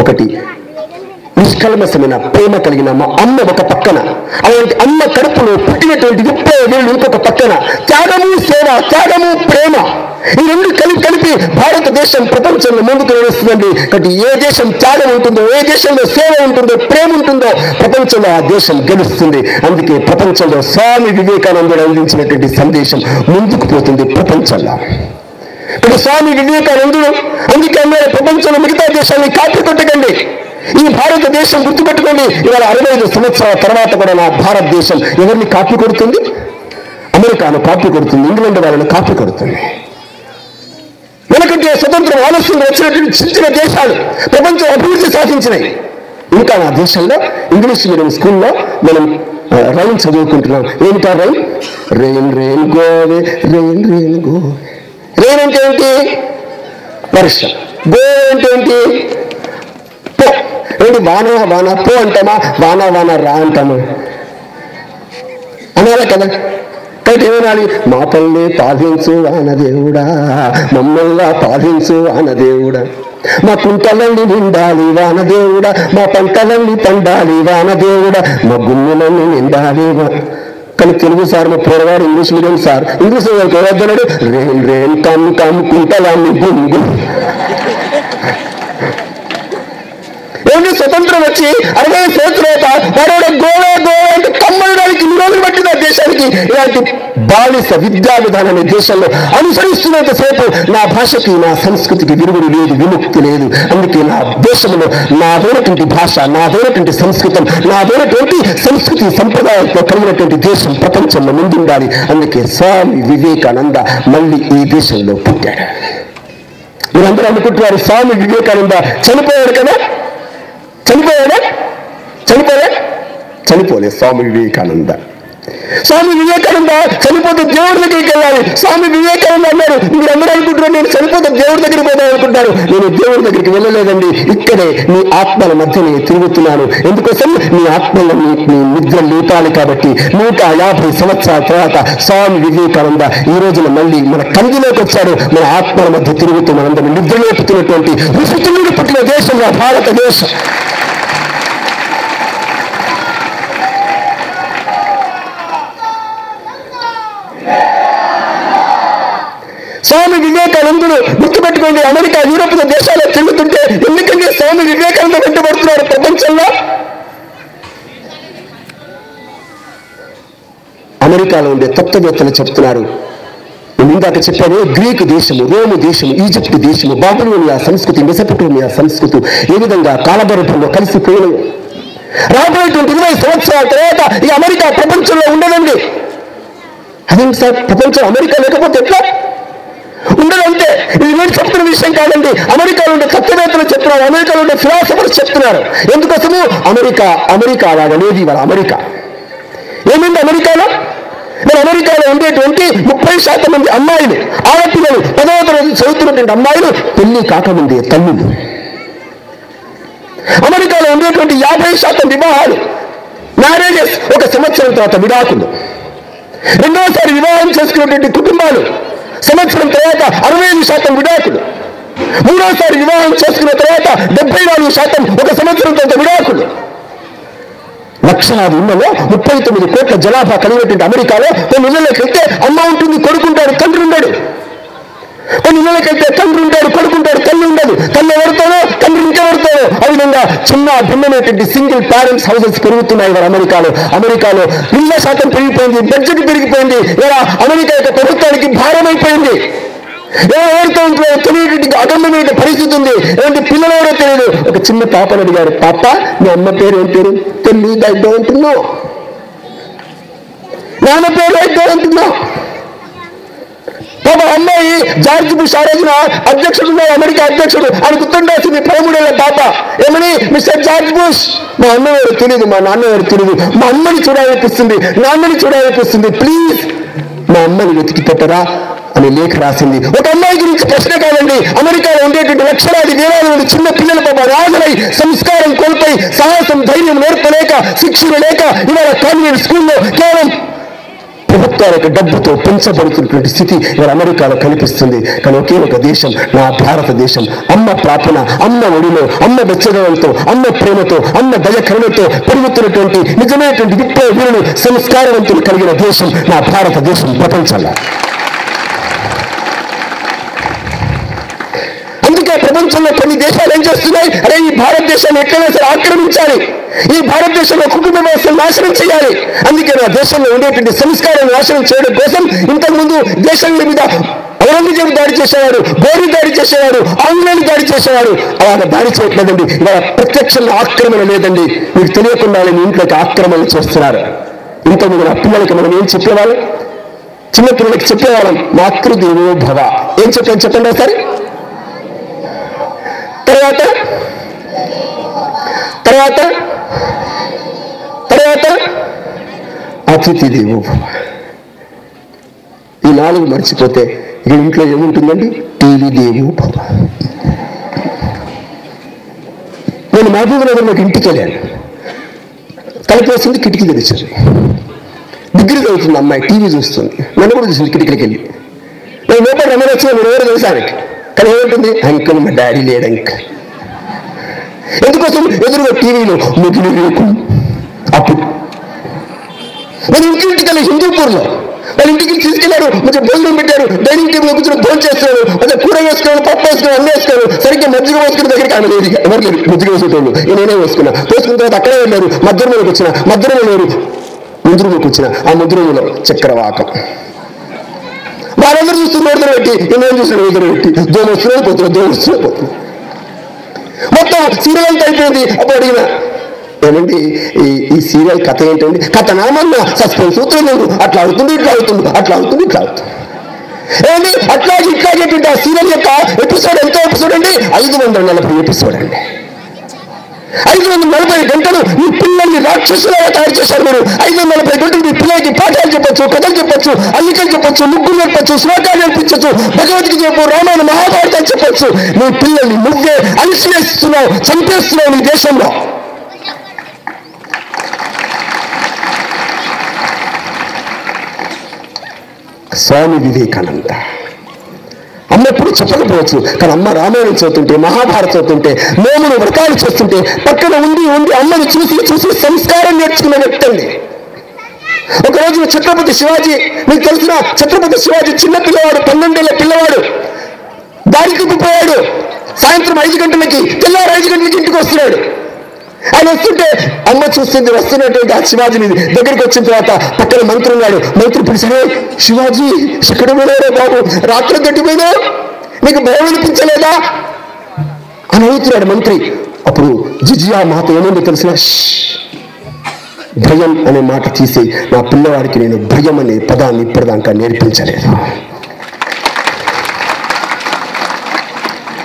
S1: ఒకటి నిష్కల్మషమైన ప్రేమ కలిగిన మా అమ్మ ఒక పక్కన, అలాంటి అమ్మ కడుపులో పుట్టినటువంటి 30 ఏళ్ళు ఇంకొక పక్కన, త్యాగము సేవ, త్యాగము ప్రేమ, ఈ రెండు కలిపి భారతదేశం ప్రపంచంలో ముందుకు నడుస్తుందండి. కాబట్టి ఏ దేశం త్యాగం ఉంటుందో, ఏ దేశంలో సేవ ఉంటుందో, ప్రేమ ఉంటుందో ప్రపంచంలో ఆ దేశం గెలుస్తుంది. అందుకే ప్రపంచంలో స్వామి వివేకానందుడు అందించినటువంటి సందేశం ముందుకు పోతుంది ప్రపంచంలో. ఇప్పుడు స్వామి వివేకానందుడు అందుకే అన్నారు, ప్రపంచంలో మిగతా దేశాన్ని కాపీ కొట్టకండి, ఈ భారతదేశం గుర్తుపెట్టుకోండి. ఇవాళ 65 సంవత్సరాల తర్వాత కూడా నా భారతదేశం ఎవరిని కాపీ కొడుతుంది? అమెరికాను కాపీ కొడుతుంది, ఇంగ్లాండ్ వాళ్ళని కాపీ కొడుతుంది. వెనకంటే స్వతంత్రం ఆలస్యంగా వచ్చినటువంటి చిన్న దేశాలు ప్రపంచం అభివృద్ధి సాధించినాయి. ఇంకా నా దేశంలో ఇంగ్లీష్ మీడియం స్కూల్లో మనం రైన్ చదువుకుంటున్నాం. ఏమిటా rain? Rain go away, rain go away. Rain అంటే ఏంటి? వర్షం. గో అంటే ఏంటి? పో. ఏంటి? వాన పో అంటామా, వాన రా అంటామా? అనాలి కదా. కాబట్టి ఏమనాలి? మా పల్లె పాలించు వానదేవుడా, మమ్మల్ని పాలించు వానదేవుడా, మా కుంటలన్నీ నిండాలి వానదేవుడా, మా పంటలన్నీ పండాలి వానదేవుడా, మా గుమ్ములన్నీ నిండాలి. కానీ తెలుగు సార్ మా పూర్వగారు ఇంగ్లీష్ మీడియం సార్, ఇంగ్లీష్ ఎవరన్నాడు? రేన్ రేన్ కమ్ కమ్ కుంటలన్నీ గుంగు. ఏంటి స్వతంత్రం వచ్చి 60 సంవత్సరాల వాడు గోవా గోవా అంటే కమ్మడానికి 2 రోజులు పట్టింది ఆ దేశానికి. ఇలాంటి బాలిస విద్యా విధానాన్ని దేశంలో అనుసరిస్తున్నంత సేపు నా భాషకి, నా సంస్కృతికి విరుగుడు లేదు, విముక్తి లేదు. అందుకే నా దేశంలో నాదైనటువంటి భాష, నాదైనటువంటి సంస్కృతం, నాదైనటువంటి సంస్కృతి సంప్రదాయాలతో కలిగినటువంటి దేశం ప్రపంచంలో ముందుండాలి. అందుకే స్వామి వివేకానంద మళ్ళీ ఈ దేశంలో పుట్టాడు. మీరందరూ అనుకుంటున్నారు స్వామి వివేకానంద చనిపోయాడు కదా. చనిపోలే స్వామి వివేకానంద. స్వామి వివేకానంద చనిపోతే దేవుడి దగ్గరికి వెళ్ళాలి. స్వామి వివేకానంద అన్నారు, మీరందరూ అనుకుంటున్నారు నేను చనిపోతే దేవుడి దగ్గరికి పోతాను అనుకుంటారు. నేను దేవుడి దగ్గరికి వెళ్ళలేదండి, ఇక్కడే నీ ఆత్మల మధ్యనే తిరుగుతున్నాను. ఎందుకోసం? నీ ఆత్మలో నీ నిద్ర లేపాలి కాబట్టి. 150 సంవత్సరాల తర్వాత స్వామి వివేకానంద ఈ రోజున మళ్ళీ మన కందిలోకి వచ్చాడు. మన ఆత్మల మధ్య తిరుగుతూ మనందరం నిద్ర లేపుతున్నటువంటి ఋషుతులుడు పుట్టిన దేశం నా భారతదేశం. స్వామి వివేకానందుడు గుర్తుపెట్టుకోండి, అమెరికా యూరోప్ దేశాల్లో తిరుగుతుంటే ఎందుకంటే స్వామి వివేకానంద వెంటబడుతున్నారు ప్రపంచంలో. అమెరికాలో ఉండే తత్వవేత్తలు చెప్తున్నారు, ఇందాక చెప్పాను, గ్రీకు దేశము, రోము దేశము, ఈజిప్ట్ దేశము, బాబిలోనియా సంస్కృతి, మెసొపొటేమియా సంస్కృతి ఏ విధంగా కాలగర్భంలో కలిసిపోయినాయి. రాబోయేటువంటి 20 సంవత్సరాల తర్వాత ఈ అమెరికా ప్రపంచంలో ఉండదండి. అదేంటి సార్, ప్రపంచం అమెరికా లేకపోతే ఎట్లా ఉండదంటే? ఇది నేను చెప్తున్న విషయం కాదండి. అమెరికాలో ఉండే తత్వవేత్తలు చెప్తున్నారు, అమెరికాలో ఉండే ఫిలాసఫర్స్ చెప్తున్నారు. ఎందుకోసము? అమెరికా అలాగనేది ఇవాళ అమెరికా ఏమైంది అమెరికాలో? మరి అమెరికాలో ఉండేటువంటి 30% మంది అమ్మాయిలు, ఆడపిల్లలు, 10వ తరగతి చదువుతున్నటువంటి అమ్మాయిలు పెళ్లి కాకముందే తల్లులు. అమెరికాలో ఉండేటువంటి 50% వివాహాలు, మ్యారేజెస్ 1 సంవత్సరం తర్వాత విడాకులు. రెండవసారి వివాహం చేసుకున్నటువంటి కుటుంబాలు సంవత్సరం తర్వాత 65% విడాకులు. మూడోసారి వివాహం చేసుకున్న తర్వాత 74% 1 సంవత్సరం తర్వాత విడాకులు. లక్షలాది ఇళ్లలో 39 కోట్ల జనాభా కలిగినటువంటి అమెరికాలో కొన్ని ఇళ్లలోకి వెళ్తే అమ్మ ఉంటుంది, కొడుకుంటాడు, తండ్రి ఉండడు. కొన్ని ఇళ్లలోకి వెళ్తే తండ్రి ఉంటాడు, కొడుకుంటాడు, తల్లి ఉండదు. తల్లి ఎవరితోనో, తండ్రి ఇంకెవరితోనో. ఆ విధంగా చిన్న భిన్నమైనటువంటి సింగిల్ పేరెంట్స్ హౌసెస్ పెరుగుతున్నాయి ఇవాళ అమెరికాలో. ఇళ్ల శాతం పెరిగిపోయింది, బడ్జెట్ పెరిగిపోయింది. ఇలా అమెరికా యొక్క ప్రభుత్వానికి భారం అయిపోయింది. ఎవరితో తెలియటువంటి అగమ్యమైన పరిస్థితి ఉంది. ఎలాంటి పిల్లలు ఎవరో తెలియదు. ఒక చిన్న పాపను అడిగారు, పాప మీ అమ్మ పేరు ఏం పేరు? తెలియదు, ఐ డోంట్ నో. నాన్న పేరు ఐ డోంట్ నో. పాప అమ్మాయి జార్జ్ బుష్ ఆ రోజున అధ్యక్షుడు, అమెరికా అధ్యక్షుడు, ఆయన గుర్తుండి రాసింది 13 ఏళ్ల పాప. ఏమని? Mister George bush. మా అమ్మ ఎవరు తెలియదు, మా నాన్న ఎవరు తెలియదు. మా అమ్మని చూడాలనిపిస్తుంది, నాన్నని చూడాలనిపిస్తుంది, ప్లీజ్ మా అమ్మని వెతికి పెట్టరా అని లేఖ రాసింది. ఒక అమ్మాయి గురించి ప్రశ్న కాదండి. అమెరికాలో ఉండేటువంటి లక్షలాది వేలాది మంది చిన్న పిల్లల పాప రాజులై సంస్కారం కోల్పోయి, సాహసం ధైర్యం నేర్పలేక, శిక్షణ లేక ఇవాళ కాన్వెంట్ స్కూల్లో కేవలం ప్రభుత్వాల యొక్క డబ్బుతో పెంచబడుతున్నటువంటి స్థితి ఇవాళ అమెరికాలో కనిపిస్తుంది. కానీ ఒకే ఒక దేశం, నా భారతదేశం, అమ్మ ప్రాపణ, అమ్మ ఒడిలో, అమ్మ వెచ్చదనంతో, అమ్మ ప్రేమతో, అమ్మ దయకరుణతో పెరుగుతున్నటువంటి నిజమైనటువంటి విప్లవ వీరులు, సంస్కారవంతులు కలిగిన దేశం నా భారతదేశం ప్రపంచంలో. అందుకే ప్రపంచంలో కొన్ని దేశాలు ఏం చేస్తున్నాయి? అరే ఈ భారతదేశాన్ని ఎక్కడైనా సరే ఆక్రమించాలి, ఈ భారతదేశంలో కుటుంబ వ్యవస్థను నాశనం చేయాలి. అందుకే నా దేశంలో ఉండేటువంటి సంస్కారాన్ని నాశనం చేయడం కోసం ఇంతకుముందు దేశంలో మీద ఔరంగజేబు దాడి చేసేవాడు, గోరి దాడి చేసేవాడు, ఆంగ్లేయులు దాడి చేసేవాడు. అలాగ దాడి చేయట్లేదండి. ఇవాళ ప్రత్యక్షంగా ఆక్రమణ లేదండి. మీకు తెలియకుండా మీ ఇంట్లోకి ఆక్రమణ చేస్తున్నారు. ఇంతకుముందు నా పిల్లలకి మనం ఏం చెప్పేవాళ్ళం? చిన్నపిల్లలకి చెప్పేవాళ్ళం, మాతృదేవో భవ. ఏం చెప్పాను చెప్పండి ఒకసారి. తర్వాత అతిథి దేవో భవ. ఈ 4 మర్చిపోతే ఈ ఇంట్లో ఏముంటుందండి? టీవీ దేవో భవ. నేను మహబూబ్ నగర్ నాకు ఇంటికి వెళ్ళాను. తలుపు వేసింది, కిటికీ తెరిచారు. డిగ్రీ చదువుతుంది అమ్మాయి, టీవీ చూస్తుంది. నన్ను కూడా చూసింది కిటికీకి వెళ్ళి. నేను లోపల రమ్మనొచ్చు, నేను ఎవరు తెలుసానికి. కానీ ఏమంటుంది, అంకుల్ మా డాడీ లేడు అంకుల్. ఎందుకోసం? ఎదురుగా టీవీలో ముగిలి రేకు. అప్పుడు మన ఇంటికి వెళ్ళి హిందూపూర్లో వాళ్ళ ఇంటికి తీసుకెళ్లారు, కొంచెం భోజనం పెట్టారు, డైనింగ్ టేబుల్ కూర్చొని భోజనం చేస్తారు, కొంచెం కూర వేసుకున్నాను, పప్పు వేసుకున్నాను, అన్నీ వేసుకున్నారు. సరిగ్గా మజ్జిగ వేసుకున్న దగ్గరికి ఆమె లేదు, ఎవరు లేరు మజ్జిగ వేసేటోళ్ళు. నేనే వేసుకున్నా. వేసుకున్న తర్వాత అక్కడే వెళ్ళారు. మధ్యలోకి వచ్చిన, మధ్యలో లేరు, ముందు రూముకి వచ్చిన. ఆ ముందు రూములో చక్రవాకం. వాళ్ళందరూ చూస్తున్న ఎదురు పెట్టి, నేను చూసిన ఎదురు పెట్టి, దోమ వస్తున్నా పోతున్నా, దోమ వస్తున్నా పోతున్నా. మొత్తం సీరియల్ అంతా అయిపోయింది. అప్పుడు అడిగిన, ఏమండి ఈ సీరియల్ కథ ఏంటండి? కథ నామన్నా సస్పెన్స్ సూత్రం, అట్లా అవుతుంది, ఇట్లా అవుతుంది, అట్లా అవుతుంది, ఇట్లా అవుతుంది. ఏమండి అట్లాగే ఇట్లాగే ఆ సీరియల్ యొక్క ఎపిసోడ్ ఎంత ఎపిసోడ్ అండి? 540 ఎపిసోడ్ అండి. 540 గంటలు ఈ పిల్లల్ని రాక్షసులుగా తయారు చేశారు మీరు. 540 గంటలు మీ పిల్లలకి పాఠాలు చెప్పచ్చు, కథలు చెప్పచ్చు, అల్లికలు చెప్పచ్చు, ముగ్గులు నేర్పచ్చు, శ్లోకాలు నేర్పించచ్చు, భగవద్గీత చెప్పు, రామాయణ మహాభారతాలు చెప్పచ్చు. మీ పిల్లల్ని నువ్వే అణిచివేస్తున్నావు, చంపేస్తున్నావు నీ దేశంలో. స్వామి వివేకానంద అమ్మ ఎప్పుడు చెప్పకపోవచ్చు, కానీ అమ్మ రామాయణం చదువుతుంటే, మహాభారత చదువుతుంటే, నోములు వ్రతాలు చేస్తుంటే పక్కన ఉండి అమ్మని చూసి సంస్కారం నేర్చుకున్న వ్యక్తి అండి. ఒకరోజు ఛత్రపతి శివాజీ, మీకు తెలిసిన ఛత్రపతి శివాజీ చిన్న పిల్లవాడు, 12 ఏళ్ల పిల్లవాడు, దారి తప్పిపోయాడు. సాయంత్రం 5 గంటలకి, తెల్లారు 5 గంటలకి ఇంటికి వస్తున్నాడు. ఆయన వస్తుంటే అమ్మ చూస్తుంది. వస్తున్నటువంటి ఆ శివాజీని దగ్గరికి వచ్చిన తర్వాత పక్కన మంత్రి ఉన్నాడు. మంత్రి పిలిచాడు, శివాజీ ఎక్కడ పోయినారే బాబు, రాత్రి గట్టిపోయినా, నీకు భయం అనిపించలేదా అని అడుగుతున్నాడు మంత్రి. అప్పుడు జిజియా మాత ఏముందో తెలిసిన, భయం అనే మాట తీసి నా పిల్లవాడికి నేను భయం అనే పదాన్ని ఇప్పటిదాకా నేర్పించలేదు.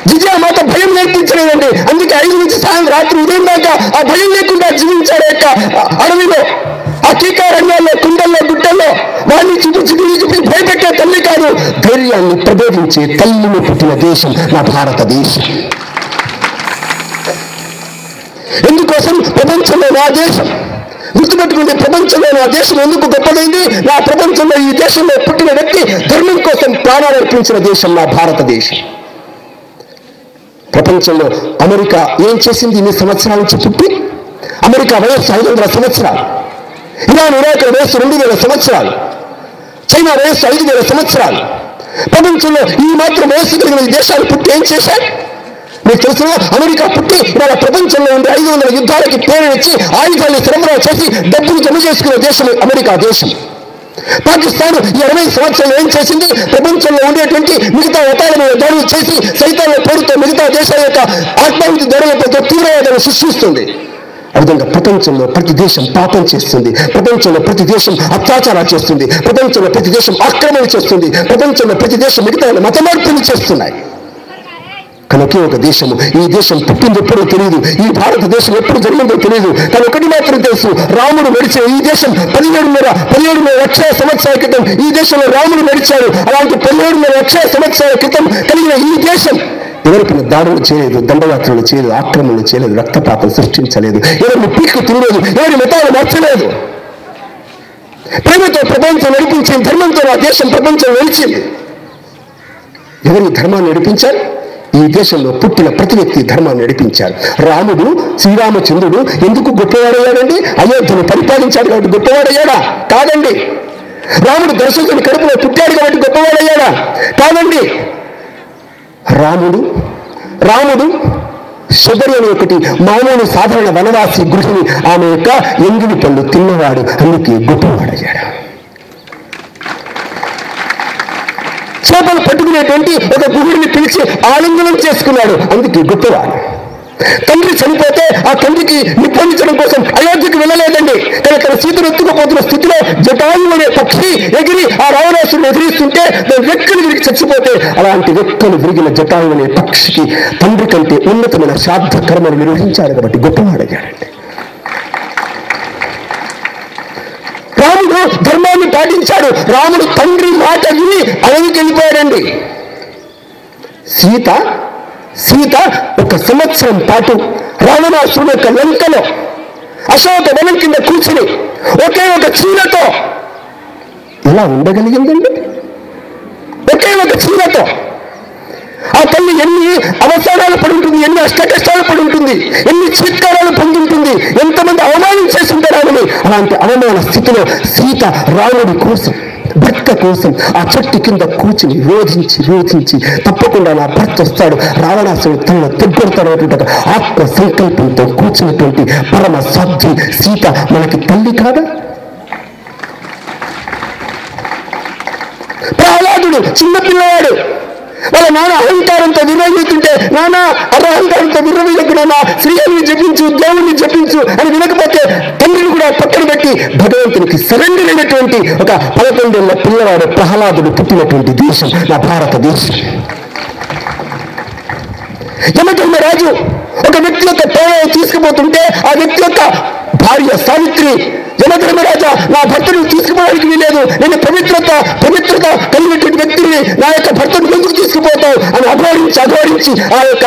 S1: జిజియామాత భయం నేర్పించలేదండి. అందుకే 5 నుంచి సాయంత్రం రాత్రి ఉదయం దాకా ఆ భయం లేకుండా జీవించాడు. యొక్క అడవిలో, ఆ కీకారణ్యాల్లో, కుండల్లో, గుట్టల్లో వాడిని చూపించి భయపెట్టే తల్లి కాదు, ధైర్యాన్ని ప్రబోధించే తల్లిని పుట్టిన దేశం నా భారతదేశం. ఎందుకోసం? ప్రపంచంలో నా దేశం. గుర్తుపెట్టుకుంటే, ప్రపంచంలో నా దేశం ఎందుకు గొప్పదైంది? నా ప్రపంచంలో ఈ దేశంలో పుట్టిన వ్యక్తి ధర్మం కోసం ప్రాణాలు అర్పించిన దేశం నా భారతదేశం. ప్రపంచంలో అమెరికా ఏం చేసింది ఇన్ని సంవత్సరాల నుంచి పుట్టి? అమెరికా వయస్సు 500 సంవత్సరాలు, ఇరాన్ ఇరాక్ వయస్సు 2000 సంవత్సరాలు, చైనా వయస్సు 5000 సంవత్సరాలు. ప్రపంచంలో ఈ మాత్రం వయస్సు కలిగిన ఈ దేశాలు పుట్టి ఏం చేశాయి? మీకు తెలిసిన అమెరికా పుట్టి ఇవాళ ప్రపంచంలో ఉండే 500 యుద్ధాలకి పేరునిచ్చి ఆయుధాలను సరఫరా చేసి డబ్బులు జమ చేసుకునే దేశం అమెరికా దేశం. పాకిస్తాన్ ఈ 60 సంవత్సరాలు ఏం చేసింది? ప్రపంచంలో ఉండేటువంటి మిగతా మతాల మీద దాడులు చేసి సైతాన్ల పేరుతో మిగతా దేశాల యొక్క ఆత్మాహుతి దాడులతో తీవ్రవాదాన్ని సృష్టిస్తుంది. ఆ విధంగా ప్రపంచంలో ప్రతి దేశం పాపం చేస్తుంది, ప్రపంచంలో ప్రతి దేశం అత్యాచారాలు చేస్తుంది, ప్రపంచంలో ప్రతి దేశం ఆక్రమణ చేస్తుంది, ప్రపంచంలో ప్రతి దేశం మిగతా మత మార్పులు చేస్తున్నాయి. కనుకే ఒక దేశము, ఈ దేశం పుట్టింది ఎప్పుడో తెలియదు, ఈ భారతదేశం ఎప్పుడు జరిగిందో తెలియదు. కానీ ఒకటి మాత్రం తెలుసు, రాముడు నడిచే ఈ దేశం 17,500 లక్షల సంవత్సరాల క్రితం ఈ దేశంలో రాముడు నడిచాడు. అలాంటి 17,500 లక్షల సంవత్సరాల క్రితం కలిగిన ఈ దేశం ఎవరిపైన దాడులు చేయలేదు, దండయాత్రలు చేయలేదు, ఆక్రమణలు చేయలేదు, రక్తపాతం సృష్టించలేదు, ఎవరిని పీక్కు తినలేదు, ఎవరి మతాలు మార్చలేదు. ప్రేమతో ప్రపంచం నడిపించింది, ధర్మంతో ఆ దేశం ప్రపంచం నడిచింది. ఎవరి ధర్మాన్ని నడిపించారు? ఈ దేశంలో పుట్టిన ప్రతి వ్యక్తి ధర్మాన్ని నడిపించారు. రాముడు, శ్రీరామచంద్రుడు ఎందుకు గొప్పవాడయ్యాడండి? అయోధ్యను పరిపాలించాడు కాబట్టి గొప్పవాడయ్యాడా? కాదండి. రాముడు దశరథుని కడుపులో పుట్టాడు కాబట్టి గొప్పవాడయ్యాడా? కాదండి. రాముడు శబరి అనే ఒకటి మామూలు సాధారణ వనవాసి గృహిణి, ఆమె యొక్క ఎంగిలి పళ్ళు తిన్నవాడు, అందుకే గొప్పవాడయ్యాడు. చేపలు పట్టుకునేటువంటి ఒక గుహుడిని పిలిచి ఆలింగనం చేసుకున్నాడు, అందుకే గొప్పవాడు. తండ్రి చనిపోతే ఆ తండ్రికి నిప్పందించడం కోసం అయోధ్యకు వెళ్ళలేదండి. కానీ తన సీతను ఎత్తుకుపోతున్న స్థితిలో జటాయు అనే పక్షి ఎగిరి ఆ రావణాసురుని ఎదిరిస్తుంటే దాని రెక్కలు విరిగి చచ్చిపోతే, అలాంటి రెక్కలు విరిగిన జటాయు అనే పక్షికి తండ్రి కంటే ఉన్నతమైన శ్రాద్ధ కర్మను నిర్వహించాడు కాబట్టి గొప్పవాడయ్యాడండి. రాముడు ధర్మాన్ని పాటించాడు. రాముడు తండ్రి మాట విని అడవికి వెళ్ళిపోయాడండి. సీత 1 సంవత్సరం పాటు రావణాసురుడు యొక్క లంకలో అశోక వనం కింద కూర్చుని ఒకే ఒక చీలతో ఎలా ఉండగలిగిందండి? ఒకే ఒక చీరతో ఆ తల్లి ఎన్ని అవసరాలు పడి ఉంటుంది, ఎన్ని అష్ట కష్టాలు పడి ఉంటుంది, ఎన్ని చీత్కారాలు పొందుంటుంది, ఎంతమంది అవమానం చేసి ఉంటారని. అలాంటి అవమాన స్థితిలో సీత రాముడి కోసం, భర్త కోసం ఆ చెట్టు కింద కూర్చుని రోధించి తప్పకుండా నా భర్త వస్తాడు, రావణాసుడు తనను తెగ్గొడతాడు ఆత్మ సంకల్పంతో కూర్చున్నటువంటి పరమ సాధ్వి సీత మనకి తల్లి కాదా? ప్రహ్లాదుడు చిన్నపిల్లవాడు, వాళ్ళ నాన్న అహంకారంతో విర్రవీగుతుంటే, నాన్న అహంకారంతో విర్రవీగకు, నాన్న శ్రీహరిని జపించు, దేవుణ్ణి జపించు అని వినకపోతే తండ్రిని కూడా పక్కన పెట్టి భగవంతునికి సరెండర్ అయినటువంటి ఒక 11 ఏళ్ల పిల్లవాడు ప్రహ్లాదుడు పుట్టినటువంటి దేశం నా భారతదేశం. యమధర్మరాజు ఒక వ్యక్తి యొక్క ప్రాణాలు తీసుకుపోతుంటే ఆ వ్యక్తి యొక్క భార్య సావిత్రి, యమధర్మరాజా నా భర్తను తీసుకుపోవడానికి వీలేదు, నేను పవిత్రత కలిగినటువంటి వ్యక్తిని నా యొక్క భర్తను ఎందుకు తీసుకుపోతావు అని అఘోరించి ఆ యొక్క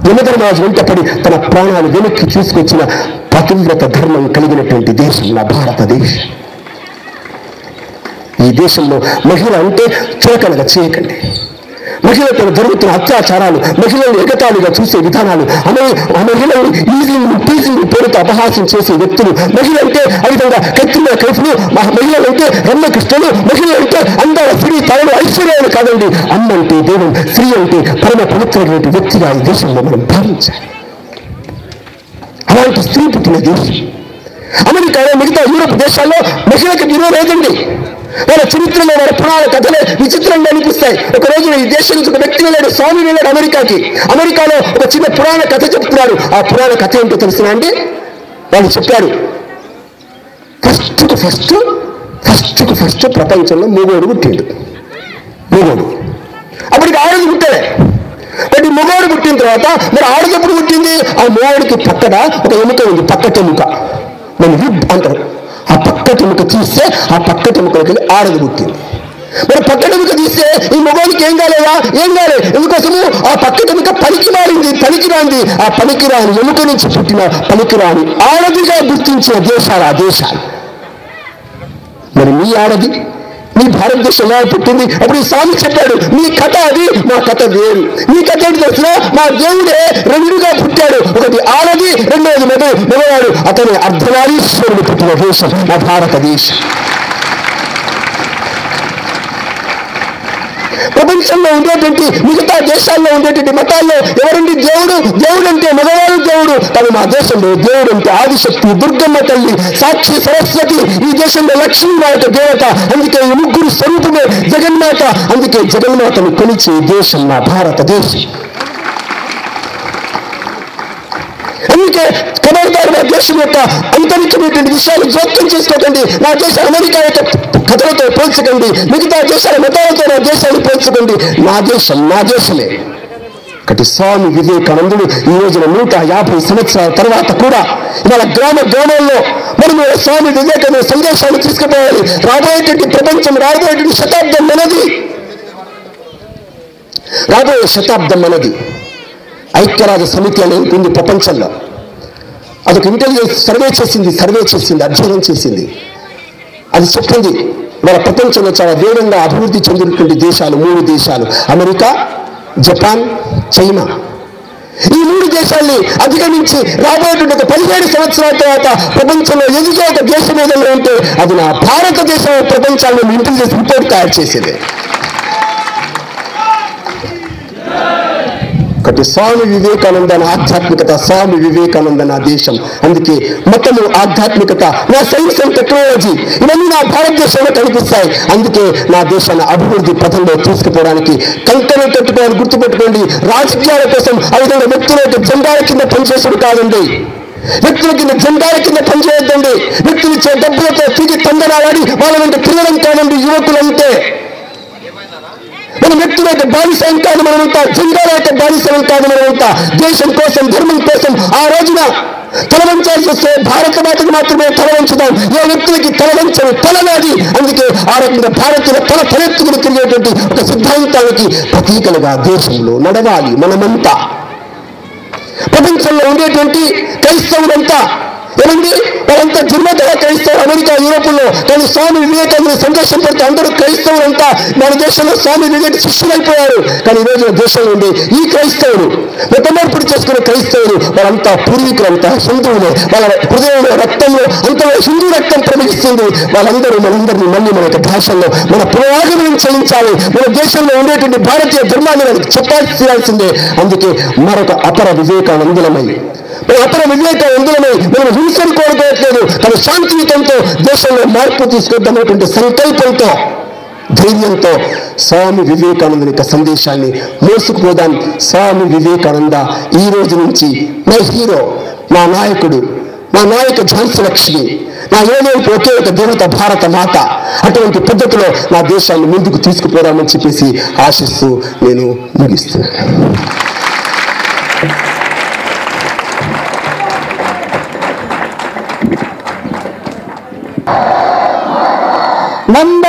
S1: యమధర్మరాజు వెంటపడి తన ప్రాణాలు వెనక్కి తీసుకొచ్చిన పతివ్రత ధర్మం కలిగినటువంటి దేశం నా భారతదేశం. ఈ దేశంలో మహిళ అంటే చులకనగా చేయకండి. మహిళలతో జరుగుతున్న అత్యాచారాలు, మహిళలను ఎగతాళిగా చూసే విధానాలు, ఆ మహిళల్ని టీజింగ్ పేరుతో అపహాస్యం చేసే వ్యక్తులు, మహిళ అంటే ఆ విధంగా కత్తిన కైఫ్లు, మహిళలంటే రమ్యకృష్ణులు, మహిళలంటే అందాల స్త్రీ తనలు ఐశ్వర్యాలు కాదండి. అమ్మ అంటే దేవుడు, స్త్రీ అంటే పరమ పవిత్రమైన వ్యక్తిగా ఈ దేశంలో మనం భావించాలి. అలాంటి స్త్రీ పుట్టిన దేశం. అమెరికాలో మిగతా యూరోప్ దేశాల్లో మహిళలకు విలువ లేదండి. వాళ్ళ చరిత్రలో వాళ్ళ పురాణ కథలే విచిత్రంగా అనిపిస్తాయి. ఒక రోజు ఈ దేశం నుంచి ఒక వ్యక్తి వెళ్ళాడు, స్వామి వెళ్ళాడు అమెరికాకి. అమెరికాలో ఒక చిన్న పురాణ కథ చెప్తున్నారు. ఆ పురాణ కథ ఏంటో తెలుసునా అండి? వాళ్ళు చెప్పారు, ఫస్ట్ ప్రపంచంలో మొగోడు పుట్టిండు. మొగోడు అప్పటికి ఆడది పుట్టాడే. బట్ మొగోడు పుట్టిన తర్వాత మరి ఆడది ఎప్పుడు పుట్టింది? ఆ మొగోడికి పక్కన ఒక ఎముక ఉంది, పక్కటెముక, మన రిబ్ అంటారు. ఆ పక్కటెముక తీస్తే ఆ పక్కటెముకలకి వెళ్ళి ఆడది పుట్టింది. మరి పక్కటెముక తీస్తే ఈ మొగోడికి ఏం కాలేదా? ఏం కాలేదు. ఎందుకోసము ఆ పక్కటెముక పనికిరాంది. ఆ పనికిరాని ఎముక నుంచి పుట్టిన పనికిరాని ఆడదిగా గుర్తించిన దేశాలు ఆ దేశాలు. మరి మీ ఆడది మీ భారతదేశం ఎలా పుట్టింది? అప్పుడు ఈ స్వామి చెప్పాడు, మీ కథ అది, మా కథ వేరు. మీ కథ ఏంటి తెలిసిన? మా దేవుడే రెండుగా పుట్టాడు, ఒకటి ఆడది, రెండోది మగవాడు. అతని అర్ధనారీశ్వరుడు పుట్టిన దేశం మా భారతదేశం. ప్రపంచంలో ఉండేటువంటి మిగతా దేశాల్లో ఉండేటువంటి మతాల్లో ఎవరండి దేవుడు? దేవుడు అంటే మగవాడు దేవుడు, కానీ మా దేశంలో దేవుడు అంటే ఆదిశక్తి, దుర్గమ్మ తల్లి, సాక్షి, సరస్వతి. ఈ దేశంలో లక్ష్మీమాత దేవత. అందుకే ఈ ముగ్గురు స్వరూపమే జగన్మాత. అందుకే జగన్మాతను కొలిచే దేశం నా భారతదేశం. అందుకే ఖబర్దారు నా దేశం యొక్క అంతరిక్షమైనటువంటి విషయాలు జోక్యం చేసుకోకండి. నా దేశం అమెరికా యొక్క కథలతో పోల్చకండి, మిగతా దేశాల మతాలతో నా దేశాన్ని పోల్చకండి. నా దేశం నా దేశమే. ఒకటి స్వామి వివేకానందుడు ఈ రోజున 150 సంవత్సరాల తర్వాత కూడా ఇవాళ గ్రామాల్లో మనము స్వామి వివేకానంద సందేశాన్ని తీసుకుపోవాలి. రాబోయేటువంటి ప్రపంచం, రాబోయేటువంటి శతాబ్దం మనది. రాబోయే శతాబ్దం మనది. ఐక్యరాజ్య సమితి అనేది ఉంది ప్రపంచంలో. అదొక ఇంటెలిజెన్స్ సర్వే చేసింది, అధ్యయనం చేసింది. అది చెప్పింది మన ప్రపంచంలో చాలా వేగంగా అభివృద్ధి చెందుతున్న దేశాలు 3 దేశాలు, అమెరికా, జపాన్, చైనా. ఈ 3 దేశాల్ని అధిగమించి రాబోయేటువంటి ఒక 17 సంవత్సరాల తర్వాత ప్రపంచంలో ఎదుగే ఒక దేశం ఏదైనా ఉంటే అది నా భారతదేశం. ప్రపంచాన్ని ఇంటెలిజెన్స్ రిపోర్ట్ తయారు చేసేది. ఒకటి స్వామి వివేకానంద ఆధ్యాత్మికత, స్వామి వివేకానంద నా దేశం. అందుకే మతము, ఆధ్యాత్మికత, నా సైన్స్ అండ్ టెక్నాలజీ ఇవన్నీ నా భారతదేశంలో కనిపిస్తాయి. అందుకే నా దేశాన్ని అభివృద్ధి పథంలో తీసుకుపోవడానికి కంకణం కట్టుకోవాలని గుర్తుపెట్టుకోండి. రాజకీయాల కోసం ఆ విధంగా వ్యక్తుల జెండాల కింద పనిచేసుడు కాదండి. వ్యక్తుల కింద జెండాల కింద పనిచేయొద్దండి. వ్యక్తులు ఇచ్చే డబ్బులతో తిరిగి తందనాలాడి వాళ్ళ వెంట తిరగడం కాదండి యువకులంటే. మన వ్యక్తుల యొక్క బానిసం కాదు మనమంతా, జెండాల యొక్క బానిసం కాదు మనమంతా. దేశం కోసం, ధర్మం కోసం ఆ రోజున తలవంచాల్సి వస్తే భారత మాతకు మాత్రమే తలవంచుదాం. ఏ వ్యక్తులకి తలవంచని తలనాది. అందుకే ఆ రకంగా భారతీయుల తలెత్తుకుని తిరిగేటువంటి ఒక సిద్ధాంతానికి ప్రతీకలుగా దేశంలో నడవాలి మనమంతా. ప్రపంచంలో ఉండేటువంటి క్రైస్తవులంతా ఏమండి, వాళ్ళంతా జన్మతః క్రైస్తవులు అమెరికా, యూరోపుల్లో. కానీ స్వామి వివేకానంద సందేశం పెడితే అందరూ క్రైస్తవులంతా మన దేశంలో స్వామి వివేక శిష్యులైపోయారు. కానీ ఈ రోజు దేశంలో ఉండే ఈ క్రైస్తవులు, మెతమార్పిడి చేసుకునే క్రైస్తవులు, వాళ్ళంతా పూర్వీకులంతా హిందువులే. వాళ్ళ హృదయంలో రక్తంలో అంతలో హిందూ రక్తం ప్రవహిస్తుంది. వాళ్ళందరూ మనందరినీ మళ్ళీ మన యొక్క భాషల్లో మన పునరాగమనం చేయించాలి. మన దేశంలో ఉండేటువంటి భారతీయ ధర్మాన్ని మనకి చెప్పాల్సిందే. అందుకే మరొక అపర వివేకానందులమై మనం హింసను కోరుకోవట్లేదు, కానీ శాంతియుతంతో దేశంలో మార్పు తీసుకొద్దామనేటువంటి సంకల్పంతో, ధైర్యంతో స్వామి వివేకానంద యొక్క సందేశాన్ని మోసుకుపోదాం. స్వామి వివేకానంద ఈ రోజు నుంచి నా హీరో, నా నాయకుడు, నా నాయక ఝాన్సీ లక్ష్మి, నా ఏమైపు ఒకే ఒక దేవత భారత మాత. అటువంటి పద్ధతిలో నా దేశాన్ని ముందుకు తీసుకుపోదామని చెప్పేసి ఆశిస్తూ నేను ముగిస్తున్నాను.
S2: వందే